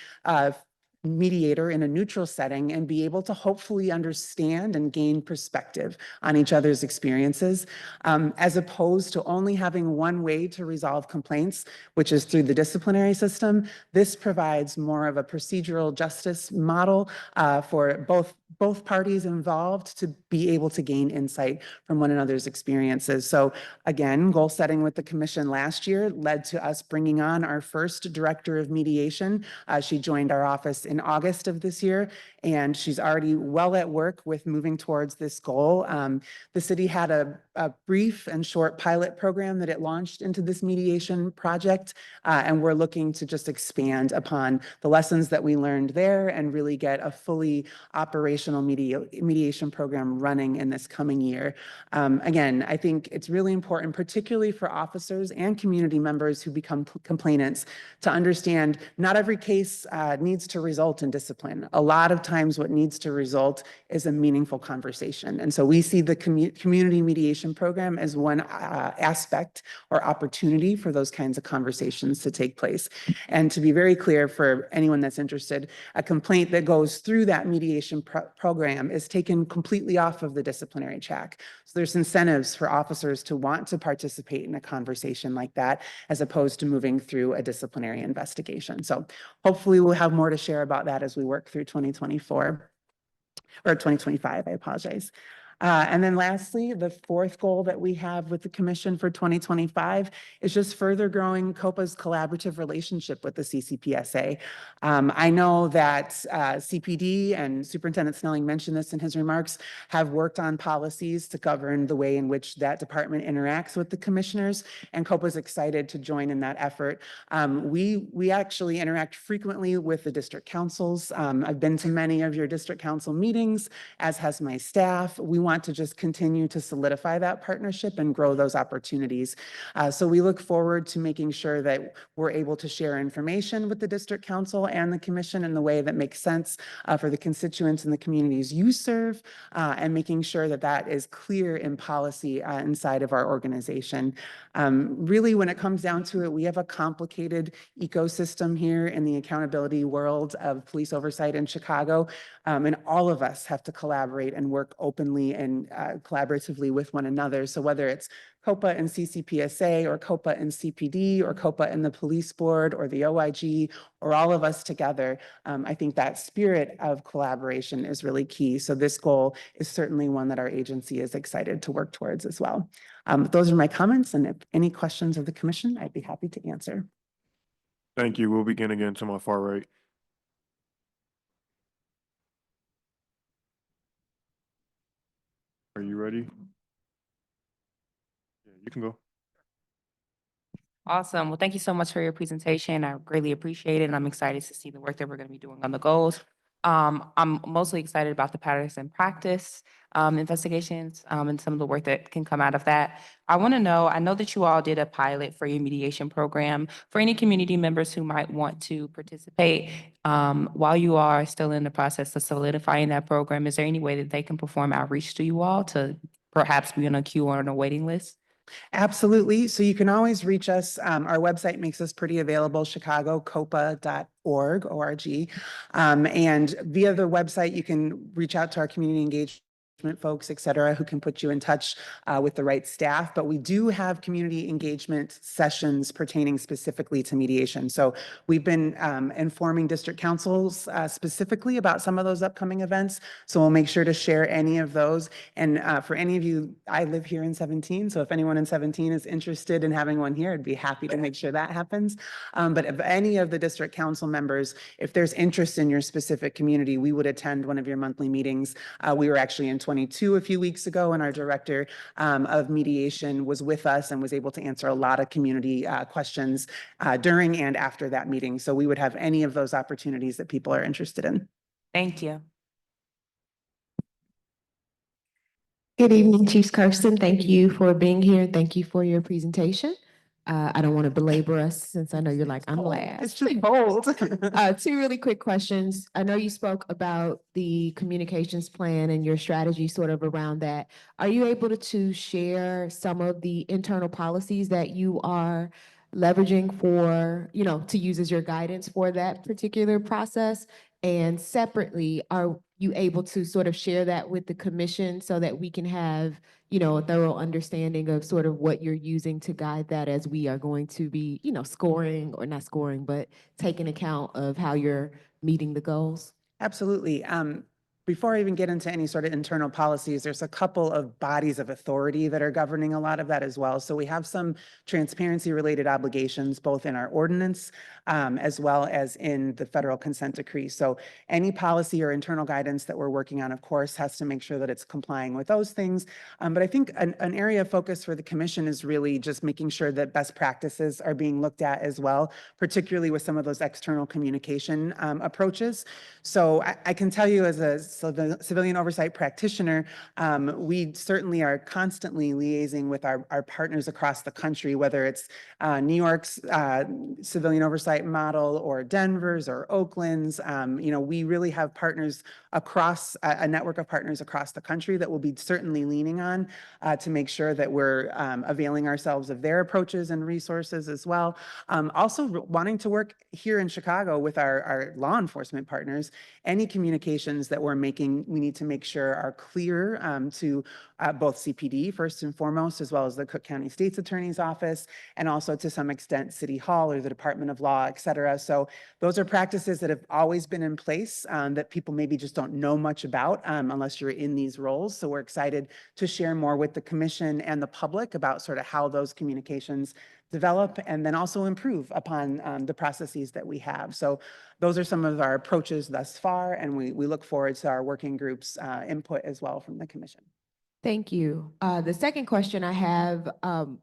mediator in a neutral setting and be able to hopefully understand and gain perspective on each other's experiences, as opposed to only having one way to resolve complaints, which is through the disciplinary system. This provides more of a procedural justice model for both both parties involved to be able to gain insight from one another's experiences. So again, goal setting with the commission last year led to us bringing on our first director of mediation. She joined our office in August of this year, and she's already well at work with moving towards this goal. The city had a brief and short pilot program that it launched into this mediation project, and we're looking to just expand upon the lessons that we learned there and really get a fully operational mediation program running in this coming year. Again, I think it's really important, particularly for officers and community members who become complainants, to understand not every case needs to result in discipline. A lot of times what needs to result is a meaningful conversation. And so we see the community mediation program as one aspect or opportunity for those kinds of conversations to take place. And to be very clear for anyone that's interested, a complaint that goes through that mediation program is taken completely off of the disciplinary track. So there's incentives for officers to want to participate in a conversation like that, as opposed to moving through a disciplinary investigation. So hopefully we'll have more to share about that as we work through 2024 or 2025, I apologize. And then lastly, the fourth goal that we have with the commission for 2025 is just further growing COPA's collaborative relationship with the CCPSA. I know that CPD and Superintendent Snelling mentioned this in his remarks, have worked on policies to govern the way in which that department interacts with the commissioners, and COPA is excited to join in that effort. We actually interact frequently with the district councils. I've been to many of your district council meetings, as has my staff. We want to just continue to solidify that partnership and grow those opportunities. So we look forward to making sure that we're able to share information with the district council and the commission in the way that makes sense for the constituents and the communities you serve, and making sure that that is clear in policy inside of our organization. Really, when it comes down to it, we have a complicated ecosystem here in the accountability world of police oversight in Chicago, and all of us have to collaborate and work openly and collaboratively with one another. So whether it's COPA and CCPSA or COPA and CPD or COPA and the police board or the OIG or all of us together, I think that spirit of collaboration is really key. So this goal is certainly one that our agency is excited to work towards as well. Those are my comments, and if any questions of the commission, I'd be happy to answer. Thank you. We'll begin again to my far right. Are you ready? Yeah, you can go. Awesome. Well, thank you so much for your presentation. I greatly appreciate it, and I'm excited to see the work that we're going to be doing on the goals. I'm mostly excited about the patterns and practice investigations and some of the work that can come out of that. I want to know, I know that you all did a pilot for your mediation program. For any community members who might want to participate, while you are still in the process of solidifying that program, is there any way that they can perform outreach to you all to perhaps be on a queue or on a waiting list? Absolutely. So you can always reach us. Our website makes us pretty available, chicagocopa.org, O-R-G. And via the website, you can reach out to our community engagement folks, et cetera, who can put you in touch with the right staff. But we do have community engagement sessions pertaining specifically to mediation. So we've been informing district councils specifically about some of those upcoming events. So we'll make sure to share any of those. And for any of you, I live here in 17. So if anyone in 17 is interested in having one here, I'd be happy to make sure that happens. But if any of the district council members, if there's interest in your specific community, we would attend one of your monthly meetings. We were actually in 22 a few weeks ago, and our director of mediation was with us and was able to answer a lot of community questions during and after that meeting. So we would have any of those opportunities that people are interested in. Thank you. Good evening, Chief Kersten. Thank you for being here. Thank you for your presentation. I don't want to belabor us since I know you're like, I'm last. It's just bold. Two really quick questions. I know you spoke about the communications plan and your strategy sort of around that. Are you able to share some of the internal policies that you are leveraging for, to use as your guidance for that particular process? And separately, are you able to sort of share that with the commission so that we can have, a thorough understanding of sort of what you're using to guide that as we are going to be, scoring or not scoring, but taking account of how you're meeting the goals? Absolutely. before I even get into any sort of internal policies, there's a couple of bodies of authority that are governing a lot of that as well. So we have some transparency related obligations, both in our ordinance as well as in the federal consent decree. So any policy or internal guidance that we're working on, of course, has to make sure that it's complying with those things. But I think an area of focus for the commission is really just making sure that best practices are being looked at as well, particularly with some of those external communication approaches. So I can tell you as a civilian oversight practitioner, we certainly are constantly liaising with our partners across the country, whether it's New York's civilian oversight model or Denver's or Oakland's. We really have partners across a network of partners across the country that we'll be certainly leaning on to make sure that we're availing ourselves of their approaches and resources as well. Also wanting to work here in Chicago with our law enforcement partners. Any communications that we're making, we need to make sure are clear to both CPD first and foremost, as well as the Cook County State's Attorney's Office, and also to some extent City Hall or the Department of Law, et cetera. So those are practices that have always been in place that people maybe just don't know much about unless you're in these roles. So we're excited to share more with the commission and the public about sort of how those communications develop and then also improve upon the processes that we have. So those are some of our approaches thus far, and we look forward to our working group's input as well from the commission. Thank you. The second question I have,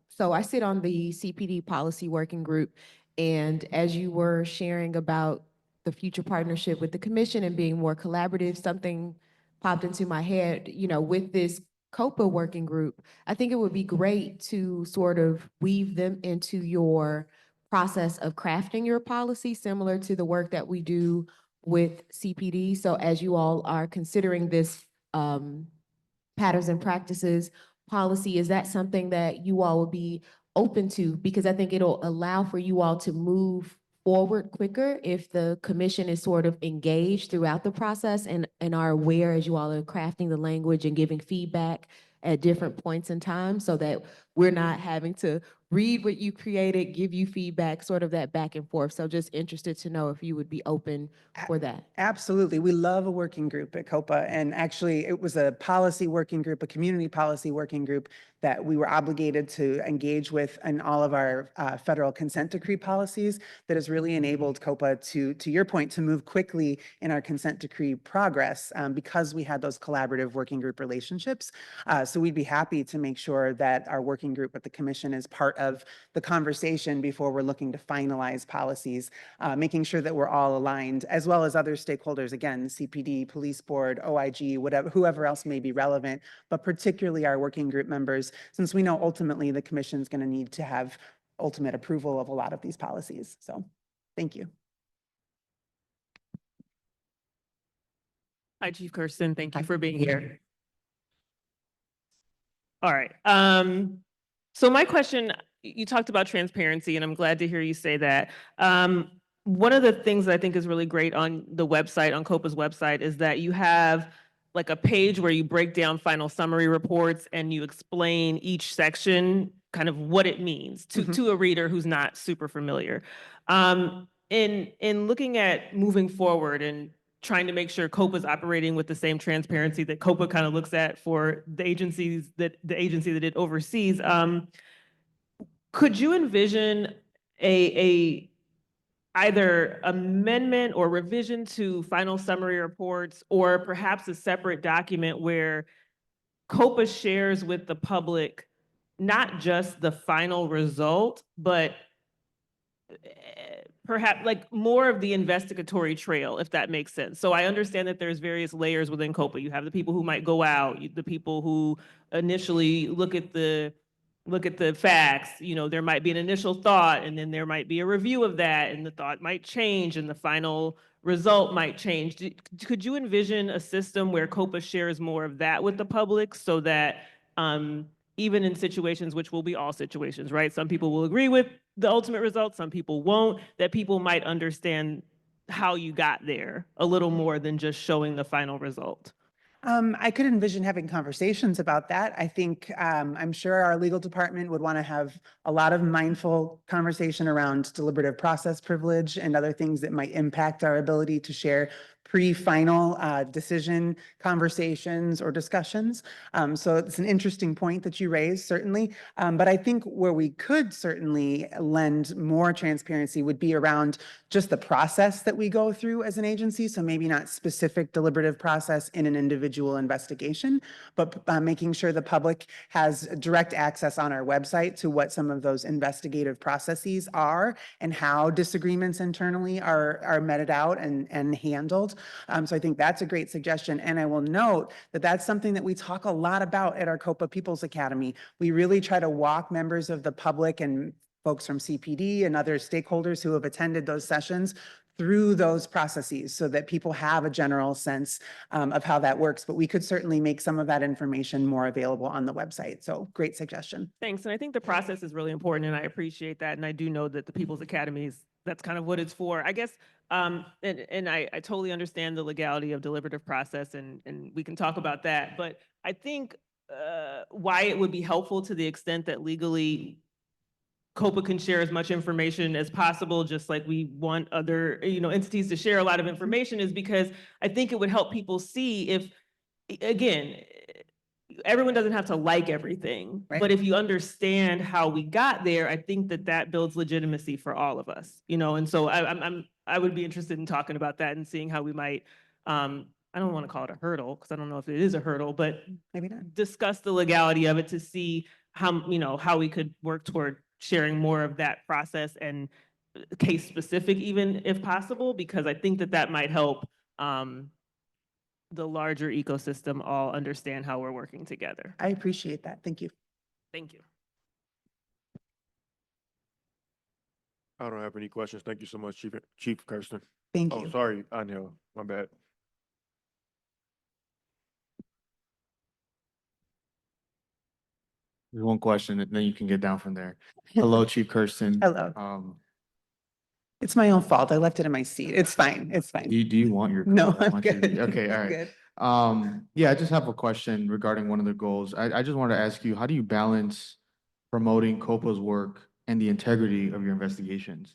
so I sit on the CPD policy working group, and as you were sharing about the future partnership with the commission and being more collaborative, something popped into my head, with this COPA working group, I think it would be great to sort of weave them into your process of crafting your policy, similar to the work that we do with CPD. So as you all are considering this patterns and practices policy, is that something that you all would be open to? Because I think it'll allow for you all to move forward quicker if the commission is sort of engaged throughout the process and are aware as you all are crafting the language and giving feedback at different points in time, so that we're not having to read what you created, give you feedback, sort of that back and forth. So just interested to know if you would be open for that. Absolutely. We love a working group at COPA. And actually, it was a policy working group, a community policy working group that we were obligated to engage with in all of our federal consent decree policies that has really enabled COPA to your point, to move quickly in our consent decree progress because we had those collaborative working group relationships. So we'd be happy to make sure that our working group with the commission is part of the conversation before we're looking to finalize policies, making sure that we're all aligned, as well as other stakeholders, again, CPD, police board, OIG, whatever, whoever else may be relevant, but particularly our working group members, since we know ultimately the commission is going to need to have ultimate approval of a lot of these policies. So thank you. Hi, Chief Kersten. Thank you for being here. All right. So my question, you talked about transparency, and I'm glad to hear you say that. One of the things that I think is really great on the website, on COPA's website, is that you have like a page where you break down final summary reports and you explain each section, kind of what it means to a reader who's not super familiar. In looking at moving forward and trying to make sure COPA is operating with the same transparency that COPA kind of looks at for the agency that it oversees, could you envision either amendment or revision to final summary reports, or perhaps a separate document where COPA shares with the public not just the final result, but perhaps like more of the investigatory trail, if that makes sense? So I understand that there's various layers within COPA. You have the people who might go out, the people who initially look at the facts. There might be an initial thought, and then there might be a review of that, and the thought might change, and the final result might change. Could you envision a system where COPA shares more of that with the public, so that even in situations, which will be all situations, right? Some people will agree with the ultimate result, some people won't, that people might understand how you got there a little more than just showing the final result? I could envision having conversations about that. I think I'm sure our legal department would want to have a lot of mindful conversation around deliberative process privilege and other things that might impact our ability to share pre-final decision conversations or discussions. So it's an interesting point that you raised, certainly. But I think where we could certainly lend more transparency would be around just the process that we go through as an agency. So maybe not specific deliberative process in an individual investigation, but making sure the public has direct access on our website to what some of those investigative processes are and how disagreements internally are meted out and handled. So I think that's a great suggestion. And I will note that that's something that we talk a lot about at our COPA People's Academy. We really try to walk members of the public and folks from CPD and other stakeholders who have attended those sessions through those processes so that people have a general sense of how that works. But we could certainly make some of that information more available on the website. So great suggestion. Thanks. And I think the process is really important, and I appreciate that. And I do know that the People's Academies, that's kind of what it's for. I guess, and I totally understand the legality of deliberative process, and we can talk about that. But I think why it would be helpful to the extent that legally COPA can share as much information as possible, just like we want other, entities to share a lot of information, is because I think it would help people see if, again, everyone doesn't have to like everything, Right. but if you understand how we got there, I think that builds legitimacy for all of us, and so I would be interested in talking about that and seeing how we might, I don't want to call it a hurdle, because I don't know if it is a hurdle, but Maybe not. discuss the legality of it to see how we could work toward sharing more of that process and case specific, even if possible, because I think that might help the larger ecosystem all understand how we're working together. I appreciate that. Thank you. Thank you. I don't have any questions. Thank you so much, Chief Kersten. Thank Oh, you. sorry, Andrea, my bad. There's one question, and then you can get down from there. Hello, Chief Kersten. Hello. It's my own fault. I left it in my seat. It's fine. It's fine. Do you want your? No, I I'm want you to- good. Okay, all I'm right. good. Yeah, I just have a question regarding one of the goals. I just wanted to ask you, how do you balance promoting COPA's work and the integrity of your investigations?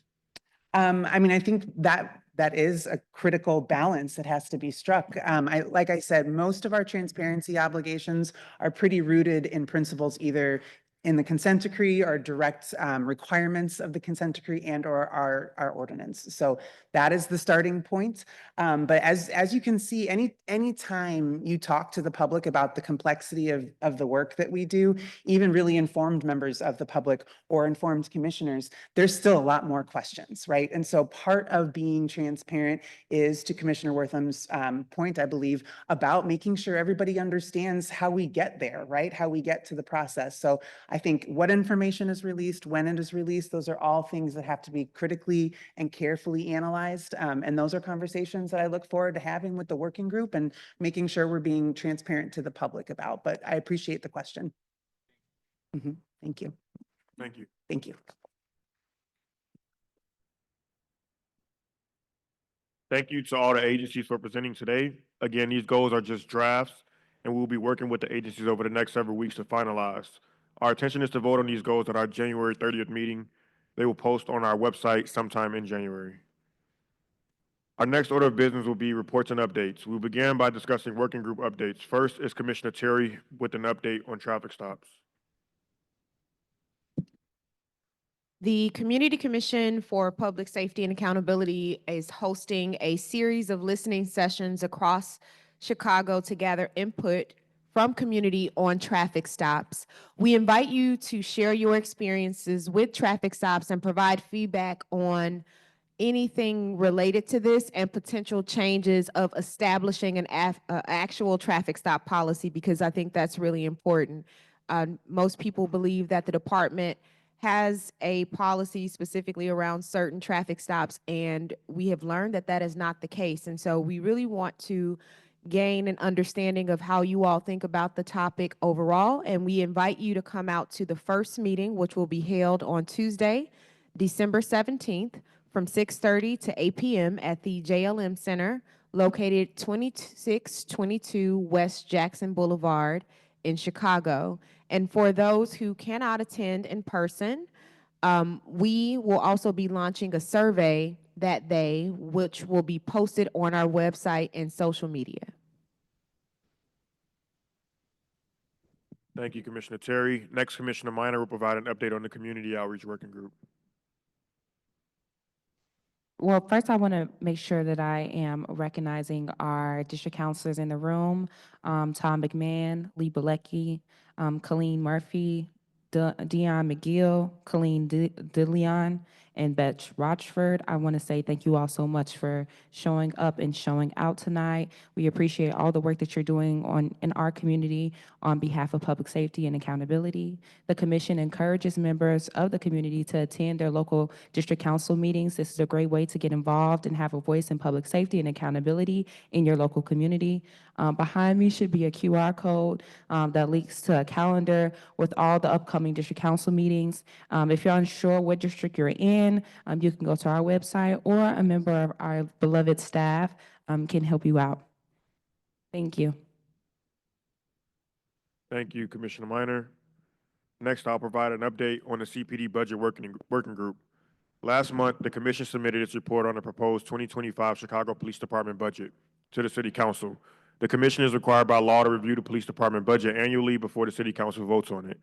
I think that is a critical balance that has to be struck. Like I said, most of our transparency obligations are pretty rooted in principles either in the consent decree or direct requirements of the consent decree and or our ordinance. So that is the starting point. But as you can see, any time you talk to the public about the complexity of the work that we do, even really informed members of the public or informed commissioners, there's still a lot more questions, right? And so part of being transparent is, to Commissioner Wortham's point, I believe, about making sure everybody understands how we get there, right? How we get to the process. So I think what information is released, when it is released, those are all things that have to be critically and carefully analyzed. And those are conversations that I look forward to having with the working group and making sure we're being transparent to the public about. But I appreciate the question. Thank you. Thank you. Thank you. Thank you to all the agencies for presenting today. Again, these goals are just drafts, and we'll be working with the agencies over the next several weeks to finalize. Our intention is to vote on these goals at our January 30th meeting. They will post on our website sometime in January. Our next order of business will be reports and updates. We'll begin by discussing working group updates. First is Commissioner Terry with an update on traffic stops. The Community Commission for Public Safety and Accountability is hosting a series of listening sessions across Chicago to gather input from community on traffic stops. We invite you to share your experiences with traffic stops and provide feedback on anything related to this and potential changes of establishing an actual traffic stop policy, because I think that's really important. Most people believe that the department has a policy specifically around certain traffic stops, and we have learned that that is not the case. And so we really want to gain an understanding of how you all think about the topic overall. And we invite you to come out to the first meeting, which will be held on Tuesday, December 17th from 6:30 to 8 p.m. at the JLM Center, located 2622 West Jackson Boulevard in Chicago. And for those who cannot attend in person, we will also be launching a survey that day, which will be posted on our website and social media. Thank you, Commissioner Terry. Next, Commissioner Minor will provide an update on the Community Outreach Working Group. Well, first I want to make sure that I am recognizing our district counselors in the room, Tom McMahon, Lee Bilecki, Colleen Murphy, Dion McGill, Colleen DeLeon, and Betch Rochford. I want to say thank you all so much for showing up and showing out tonight. We appreciate all the work that you're doing in our community on behalf of public safety and accountability. The commission encourages members of the community to attend their local district council meetings. This is a great way to get involved and have a voice in public safety and accountability in your local community. Behind me should be a QR code that links to a calendar with all the upcoming district council meetings. If you're unsure what district you're in, you can go to our website, or a member of our beloved staff can help you out. Thank you. Thank you, Commissioner Minor. Next, I'll provide an update on the CPD Budget Working Group. Last month, the commission submitted its report on the proposed 2025 Chicago Police Department budget to the City Council. The commission is required by law to review the police department budget annually before the City Council votes on it.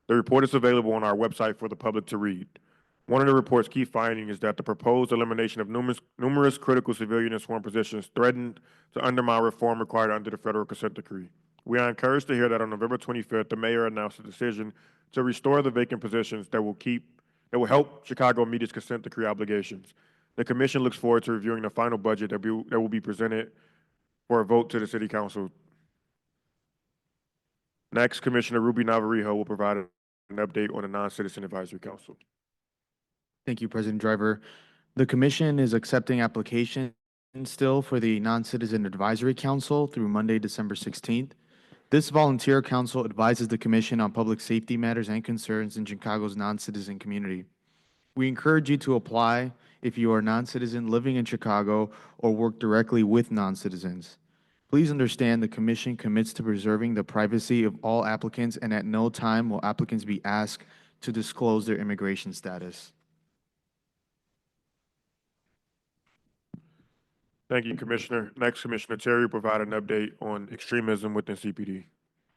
The report is available on our website for the public to read. One of the report's key findings is that the proposed elimination of numerous critical civilian and sworn positions threatened to undermine reform required under the federal consent decree. We are encouraged to hear that on November 25th, the mayor announced a decision to restore the vacant positions that will help Chicago meet its consent decree obligations. The commission looks forward to reviewing the final budget that will be presented for a vote to the City Council. Next, Commissioner Ruby Navarrijo will provide an update on the Non-Citizen Advisory Council. Thank you, President Driver. The commission is accepting applications still for the Non-Citizen Advisory Council through Monday, December 16th. This volunteer council advises the commission on public safety matters and concerns in Chicago's non-citizen community. We encourage you to apply if you are a non-citizen living in Chicago or work directly with non-citizens. Please understand the commission commits to preserving the privacy of all applicants, and at no time will applicants be asked to disclose their immigration status. Thank you, Commissioner. Next, Commissioner Terry will provide an update on extremism within CPD.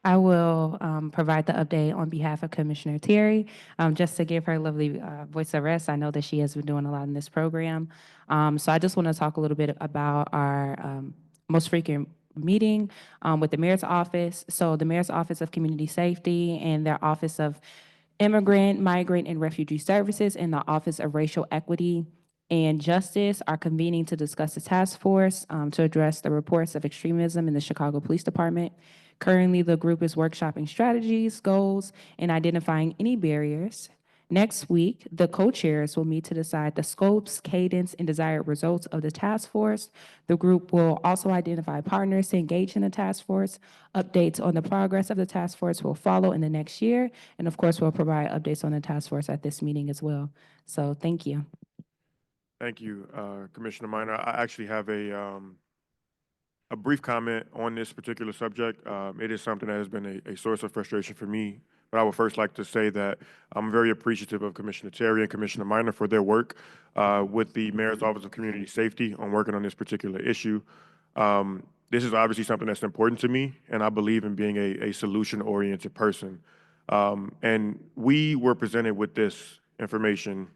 I will provide the update on behalf of Commissioner Terry, just to give her lovely voice of rest. I know that she has been doing a lot in this program. So I just want to talk a little bit about our most frequent meeting with the Mayor's Office. So the Mayor's Office of Community Safety and their Office of Immigrant, Migrant, and Refugee Services and the Office of Racial Equity and Justice are convening to discuss the task force to address the reports of extremism in the Chicago Police Department. Currently, the group is workshopping strategies, goals, and identifying any barriers. Next week, the co-chairs will meet to decide the scopes, cadence, and desired results of the task force. The group will also identify partners to engage in the task force. Updates on the progress of the task force will follow in the next year. And of course, we'll provide updates on the task force at this meeting as well. So thank you. Thank you, Commissioner Minor. I actually have a brief comment on this particular subject. It is something that has been a source of frustration for me, but I would first like to say that I'm very appreciative of Commissioner Terry and Commissioner Minor for their work with the Mayor's Office of Community Safety on working on this particular issue. This is obviously something that's important to me, and I believe in being a solution-oriented person. And we were presented with this information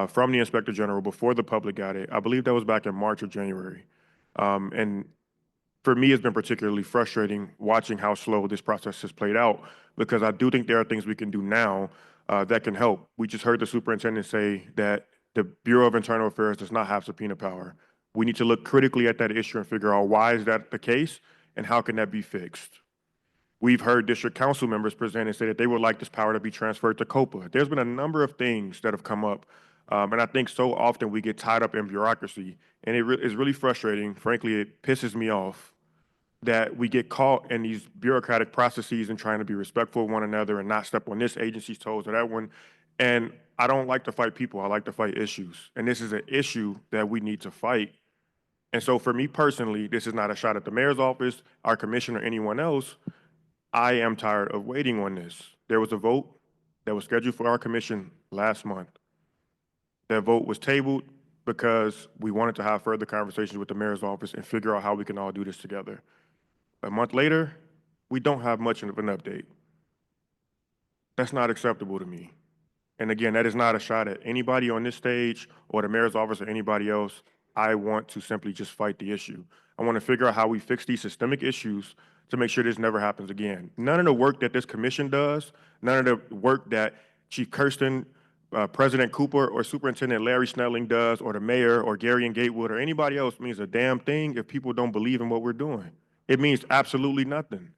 from the Inspector General before the public got it. I believe that was back in March or January. And for me, it's been particularly frustrating watching how slow this process has played out, because I do think there are things we can do now that can help. We just heard the superintendent say that the Bureau of Internal Affairs does not have subpoena power. We need to look critically at that issue and figure out why is that the case and how can that be fixed. We've heard district council members present and say that they would like this power to be transferred to COPA. There's been a number of things that have come up. And I think so often we get tied up in bureaucracy, and it's really frustrating. Frankly, it pisses me off that we get caught in these bureaucratic processes and trying to be respectful of one another and not step on this agency's toes or that one. And I don't like to fight people. I like to fight issues. And this is an issue that we need to fight. And so for me personally, this is not a shot at the mayor's office, our commissioner, or anyone else. I am tired of waiting on this. There was a vote that was scheduled for our commission last month. That vote was tabled because we wanted to have further conversations with the mayor's office and figure out how we can all do this together. A month later, we don't have much of an update. That's not acceptable to me. And again, that is not a shot at anybody on this stage or the mayor's office or anybody else. I want to simply just fight the issue. I want to figure out how we fix these systemic issues to make sure this never happens again. None of the work that this commission does, none of the work that Chief Kersten, President Cooper, or Superintendent Larry Snelling does, or the mayor, or Gary and Gatewood, or anybody else means a damn thing if people don't believe in what we're doing. It means absolutely nothing.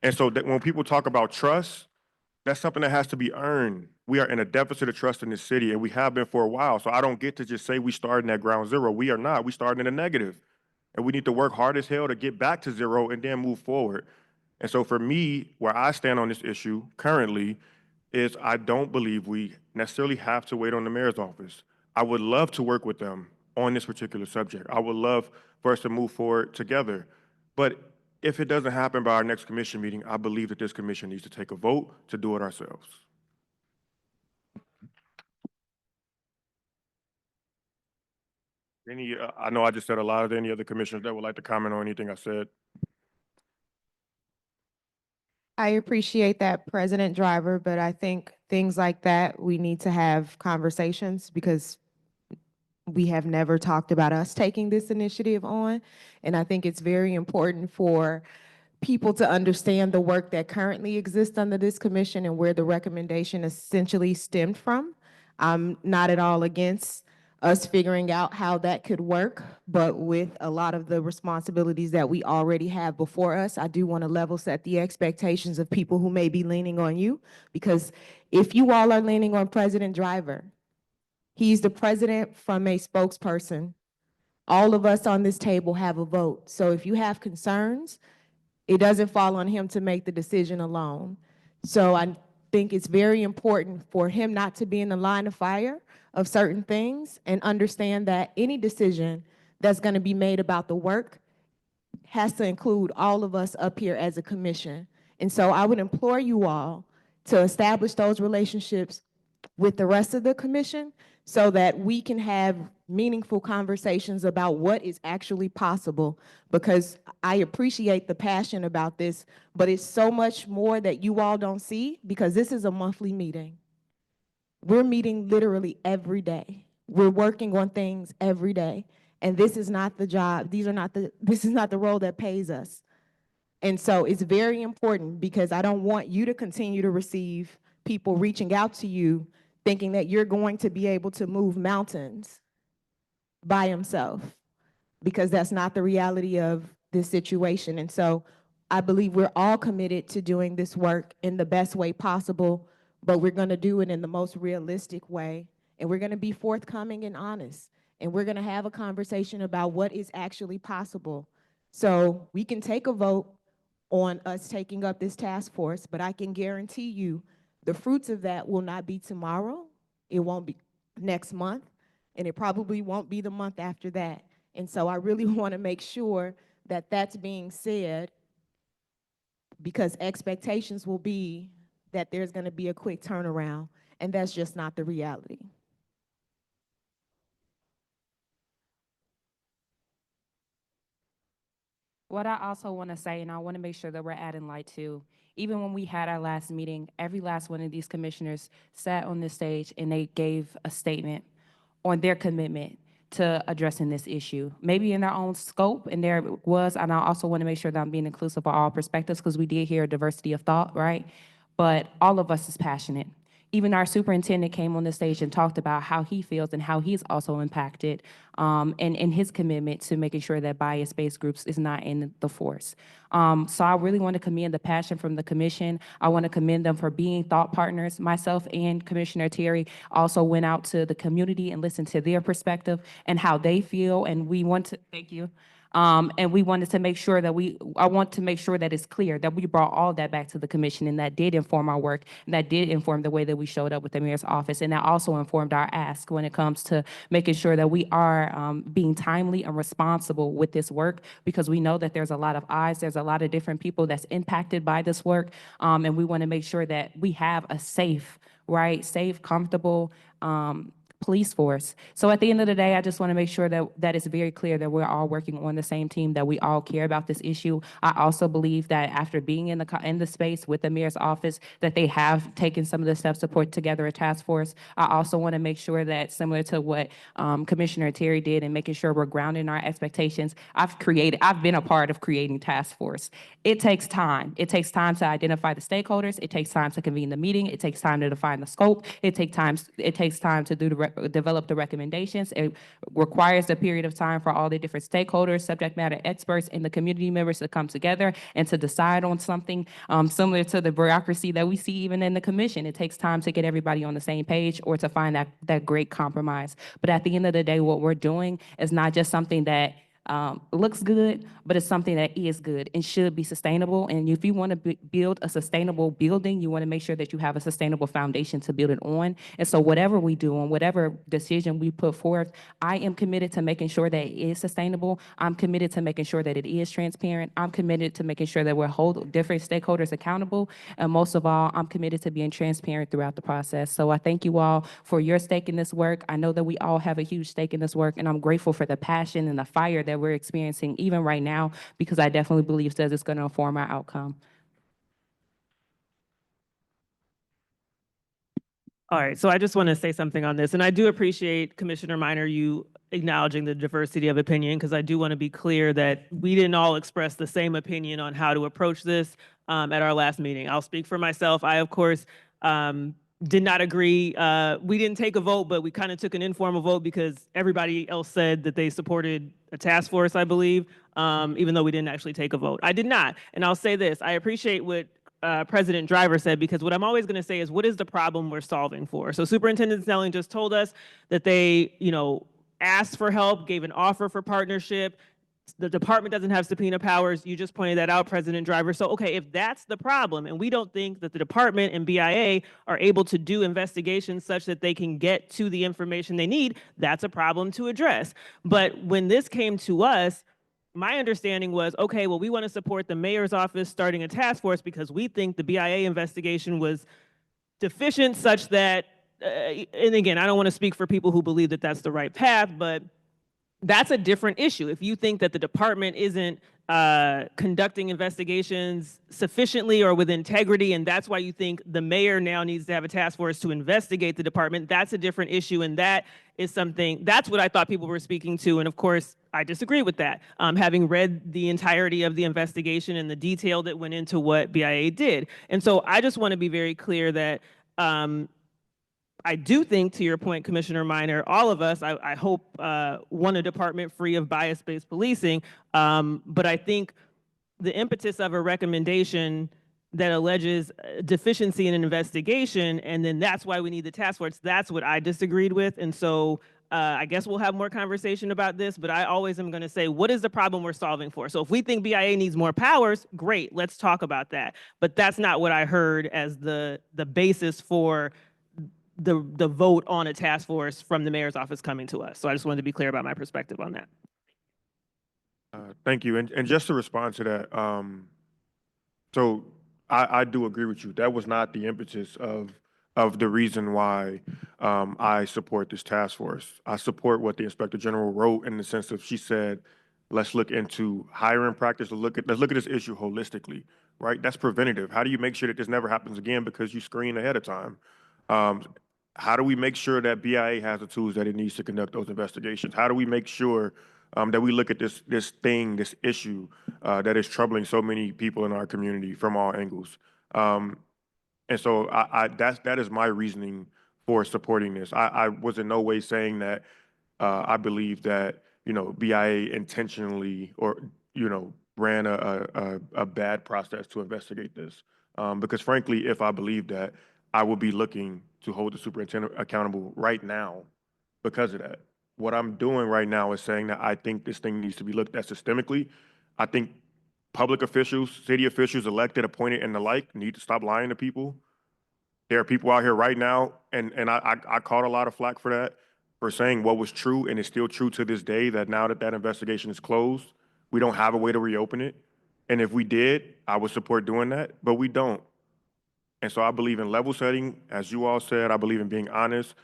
And so that when people talk about trust, that's something that has to be earned. We are in a deficit of trust in this city, and we have been for a while. So I don't get to just say we starting at ground zero. We are not. We starting in a negative. And we need to work hard as hell to get back to zero and then move forward. And so for me, where I stand on this issue currently is I don't believe we necessarily have to wait on the mayor's office. I would love to work with them on this particular subject. I would love for us to move forward together. But if it doesn't happen by our next commission meeting, I believe that this commission needs to take a vote to do it ourselves. I know I just said a lot. Are there any other commissioners that would like to comment on anything I said? I appreciate that, President Driver, but I think things like that, we need to have conversations because we have never talked about us taking this initiative on. And I think it's very important for people to understand the work that currently exists under this commission and where the recommendation essentially stemmed from. I'm not at all against us figuring out how that could work, but with a lot of the responsibilities that we already have before us, I do want to level set the expectations of people who may be leaning on you, because if you all are leaning on President Driver, he's the president from a spokesperson. All of us on this table have a vote. So if you have concerns, it doesn't fall on him to make the decision alone. So I think it's very important for him not to be in the line of fire of certain things and understand that any decision that's going to be made about the work has to include all of us up here as a commission. And so I would implore you all to establish those relationships with the rest of the commission so that we can have meaningful conversations about what is actually possible, because I appreciate the passion about this, but it's so much more that you all don't see because this is a monthly meeting. We're meeting literally every day. We're working on things every day. And this is not the job. This is not the role that pays us. And so it's very important because I don't want you to continue to receive people reaching out to you thinking that you're going to be able to move mountains by himself, because that's not the reality of this situation. And so I believe we're all committed to doing this work in the best way possible, but we're going to do it in the most realistic way. And we're going to be forthcoming and honest. And we're going to have a conversation about what is actually possible. So we can take a vote on us taking up this task force, but I can guarantee you the fruits of that will not be tomorrow. It won't be next month. And it probably won't be the month after that. And so I really want to make sure that that's being said, because expectations will be that there's going to be a quick turnaround, and that's just not the reality. What I also want to say, and I want to make sure that we're adding light to, even when we had our last meeting, every last one of these commissioners sat on this stage and they gave a statement on their commitment to addressing this issue, maybe in their own scope, and there was, and I also want to make sure that I'm being inclusive of all perspectives, because we did hear a diversity of thought, right? But all of us is passionate. Even our superintendent came on the stage and talked about how he feels and how he's also impacted, and his commitment to making sure that bias-based groups is not in the force. So I really want to commend the passion from the commission. I want to commend them for being thought partners. Myself and Commissioner Terry also went out to the community and listened to their perspective and how they feel, and we want to, thank you. And we wanted to make sure that I want to make sure that it's clear that we brought all that back to the commission, and that did inform our work, and that did inform the way that we showed up with the mayor's office, and that also informed our ask when it comes to making sure that we are being timely and responsible with this work, because we know that there's a lot of eyes, there's a lot of different people that's impacted by this work, and we want to make sure that we have a safe, comfortable police force. So at the end of the day, I just want to make sure that it's very clear that we're all working on the same team, that we all care about this issue. I also believe that after being in the space with the mayor's office, that they have taken some of the steps to put together a task force. I also want to make sure that, similar to what Commissioner Terry did, and making sure we're grounding our expectations, I've been a part of creating task force. It takes time. It takes time to identify the stakeholders. It takes time to convene the meeting. It takes time to define the scope. It takes time to develop the recommendations. It requires a period of time for all the different stakeholders, subject matter experts, and the community members to come together and to decide on something, similar to the bureaucracy that we see even in the commission. It takes time to get everybody on the same page or to find that great compromise. But at the end of the day, what we're doing is not just something that looks good, but it's something that is good and should be sustainable. And if you want to build a sustainable building, you want to make sure that you have a sustainable foundation to build it on. And so whatever we do and whatever decision we put forth, I am committed to making sure that it is sustainable. I'm committed to making sure that it is transparent. I'm committed to making sure that we're holding different stakeholders accountable. And most of all, I'm committed to being transparent throughout the process. So I thank you all for your stake in this work. I know that we all have a huge stake in this work, and I'm grateful for the passion and the fire that we're experiencing even right now, because I definitely believe that it's going to inform our outcome. All right, so I just want to say something on this, and I do appreciate, Commissioner Minor, you acknowledging the diversity of opinion, because I do want to be clear that we didn't all express the same opinion on how to approach this at our last meeting. I'll speak for myself. I, of course, did not agree. We didn't take a vote, but we kind of took an informal vote because everybody else said that they supported a task force, I believe, even though we didn't actually take a vote. I did not, and I'll say this. I appreciate what President Driver said, because what I'm always going to say is, what is the problem we're solving for? So Superintendent Snelling just told us that they, asked for help, gave an offer for partnership. The department doesn't have subpoena powers. You just pointed that out, President Driver. So, okay, if that's the problem, and we don't think that the department and BIA are able to do investigations such that they can get to the information they need, that's a problem to address. But when this came to us, my understanding was, okay, well, we want to support the mayor's office starting a task force because we think the BIA investigation was deficient such that, and again, I don't want to speak for people who believe that that's the right path, but that's a different issue. If you think that the department isn't conducting investigations sufficiently or with integrity, and that's why you think the mayor now needs to have a task force to investigate the department, that's a different issue, and that is something, that's what I thought people were speaking to, and of course, I disagree with that, having read the entirety of the investigation and the detail that went into what BIA did. And so I just want to be very clear that I do think, to your point, Commissioner Minor, all of us, I hope, want a department free of bias-based policing, but I think the impetus of a recommendation that alleges deficiency in an investigation, and then that's why we need the task force, that's what I disagreed with. And so I guess we'll have more conversation about this, but I always am going to say, what is the problem we're solving for? So if we think BIA needs more powers, great, let's talk about that. But that's not what I heard as the basis for the vote on a task force from the mayor's office coming to us. So I just wanted to be clear about my perspective on that. Thank you. And just to respond to that, so I do agree with you. That was not the impetus of the reason why I support this task force. I support what the Inspector General wrote in the sense of, she said, let's look into hiring practice. Let's look at this issue holistically, right? That's preventative. How do you make sure that this never happens again because you screen ahead of time? How do we make sure that BIA has the tools that it needs to conduct those investigations? How do we make sure that we look at this issue that is troubling so many people in our community from all angles? And so that is my reasoning for supporting this. I was in no way saying that I believe that BIA intentionally or ran a bad process to investigate this. Because frankly, if I believed that, I would be looking to hold the superintendent accountable right now because of that. What I'm doing right now is saying that I think this thing needs to be looked at systemically. I think public officials, city officials, elected, appointed, and the like need to stop lying to people. There are people out here right now, and I caught a lot of flack for that, for saying what was true, and it's still true to this day, that now that investigation is closed, we don't have a way to reopen it. And if we did, I would support doing that, but we don't. And so I believe in level setting, as you all said. I believe in being honest.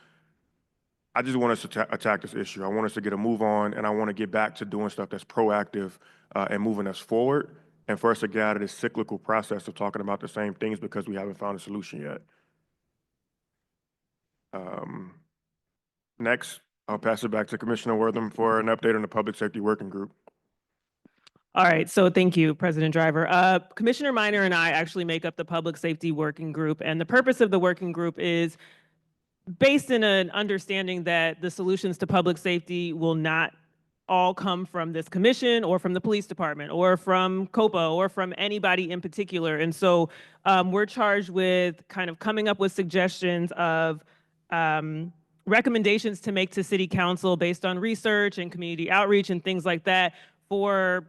I just want us to attack this issue. I want us to get a move on, and I want to get back to doing stuff that's proactive and moving us forward, and for us to get out of this cyclical process of talking about the same things because we haven't found a solution yet. Next, I'll pass it back to Commissioner Wortham for an update on the Public Safety Working Group. All right, so thank you, President Driver. Commissioner Minor and I actually make up the Public Safety Working Group, and the purpose of the working group is based in an understanding that the solutions to public safety will not all come from this commission or from the police department or from COPA or from anybody in particular. And so we're charged with kind of coming up with suggestions of recommendations to make to City Council based on research and community outreach and things like that for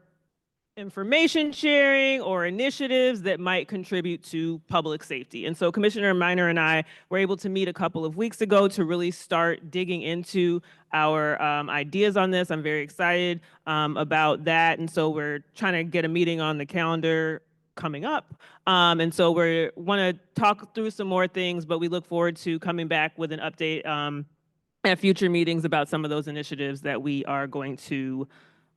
information sharing or initiatives that might contribute to public safety. And so Commissioner Minor and I were able to meet a couple of weeks ago to really start digging into our ideas on this. I'm very excited about that. And so we're trying to get a meeting on the calendar coming up. And so we want to talk through some more things, but we look forward to coming back with an update at future meetings about some of those initiatives that we are going to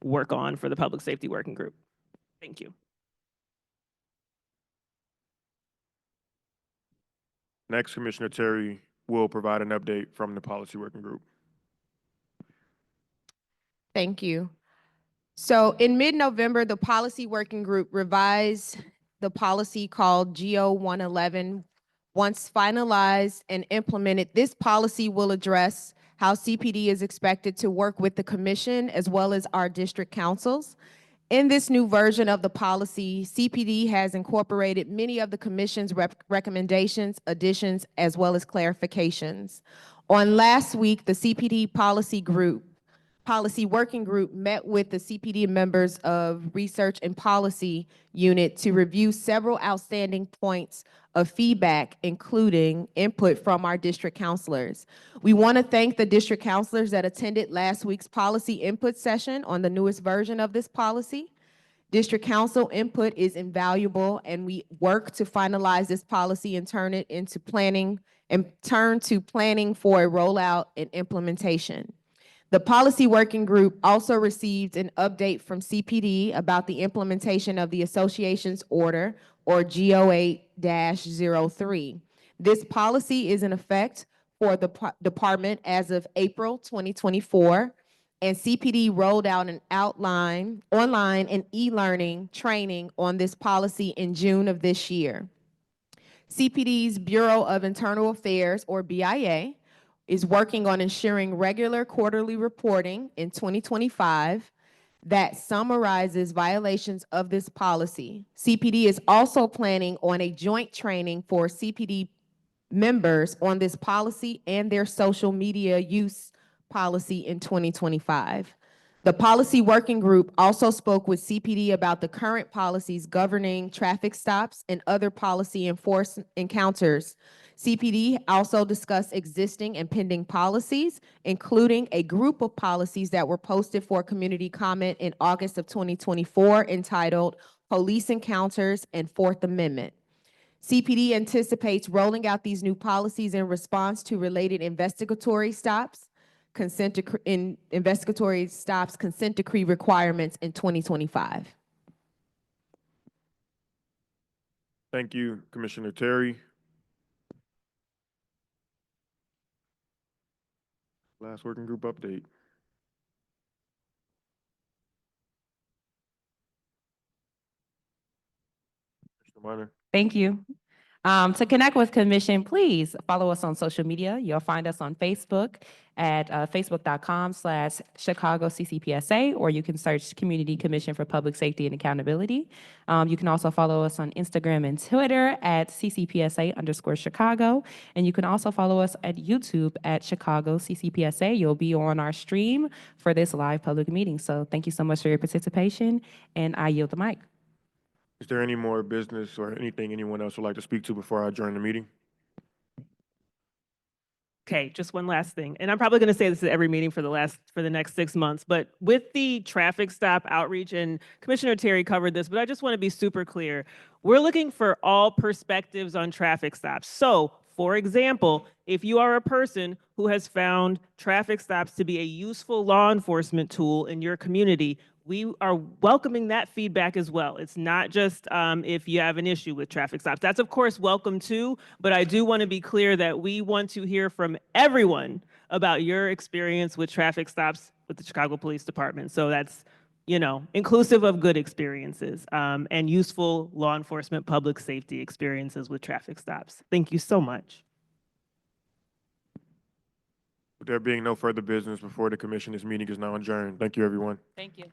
work on for the Public Safety Working Group. Thank you. Next, Commissioner Terry will provide an update from the Policy Working Group. Thank you. So in mid-November, the Policy Working Group revised the policy called GO 111. Once finalized and implemented, this policy will address how CPD is expected to work with the commission as well as our district councils. In this new version of the policy, CPD has incorporated many of the commission's recommendations, additions, as well as clarifications. On last week, the CPD Policy Working Group met with the CPD members of Research and Policy Unit to review several outstanding points of feedback, including input from our district counselors. We want to thank the district counselors that attended last week's policy input session on the newest version of this policy. District council input is invaluable, and we work to finalize this policy and turn to planning for a rollout and implementation. The Policy Working Group also received an update from CPD about the implementation of the association's order, or GO8-03. This policy is in effect for the department as of April 2024, and CPD rolled out an online and e-learning training on this policy in June of this year. CPD's Bureau of Internal Affairs, or BIA, is working on ensuring regular quarterly reporting in 2025 that summarizes violations of this policy. CPD is also planning on a joint training for CPD members on this policy and their social media use policy in 2025. The Policy Working Group also spoke with CPD about the current policies governing traffic stops and other policy enforcement encounters. CPD also discussed existing and pending policies, including a group of policies that were posted for community comment in August of 2024 entitled Police Encounters and Fourth Amendment. CPD anticipates rolling out these new policies in response to related investigatory stops, consent decree requirements in 2025. Thank you, Commissioner Terry. Last working group update. Commissioner Minor. Thank you. To connect with Commission, please follow us on social media. You'll find us on Facebook at facebook.com/Chicago CCPSA, or you can search Community Commission for Public Safety and Accountability. You can also follow us on Instagram and Twitter at CCPSA_Chicago. And you can also follow us at YouTube at Chicago CCPSA. You'll be on our stream for this live public meeting. So thank you so much for your participation, and I yield the mic. Is there any more business or anything anyone else would like to speak to before I adjourn the meeting? Okay, just one last thing. And I'm probably going to say this at every meeting for the next 6 months, but with the traffic stop outreach, and Commissioner Terry covered this, but I just want to be super clear. We're looking for all perspectives on traffic stops. So For example, if you are a person who has found traffic stops to be a useful law enforcement tool in your community, we are welcoming that feedback as well. It's not just if you have an issue with traffic stops. That's of course welcome too, but I do want to be clear that we want to hear from everyone about your experience with traffic stops with the Chicago Police Department. So that's, you know, inclusive of good experiences and useful law enforcement, public safety experiences with traffic stops. Thank you so much. With there being no further business before the commission, this meeting is now adjourned. Thank you, everyone. Thank you.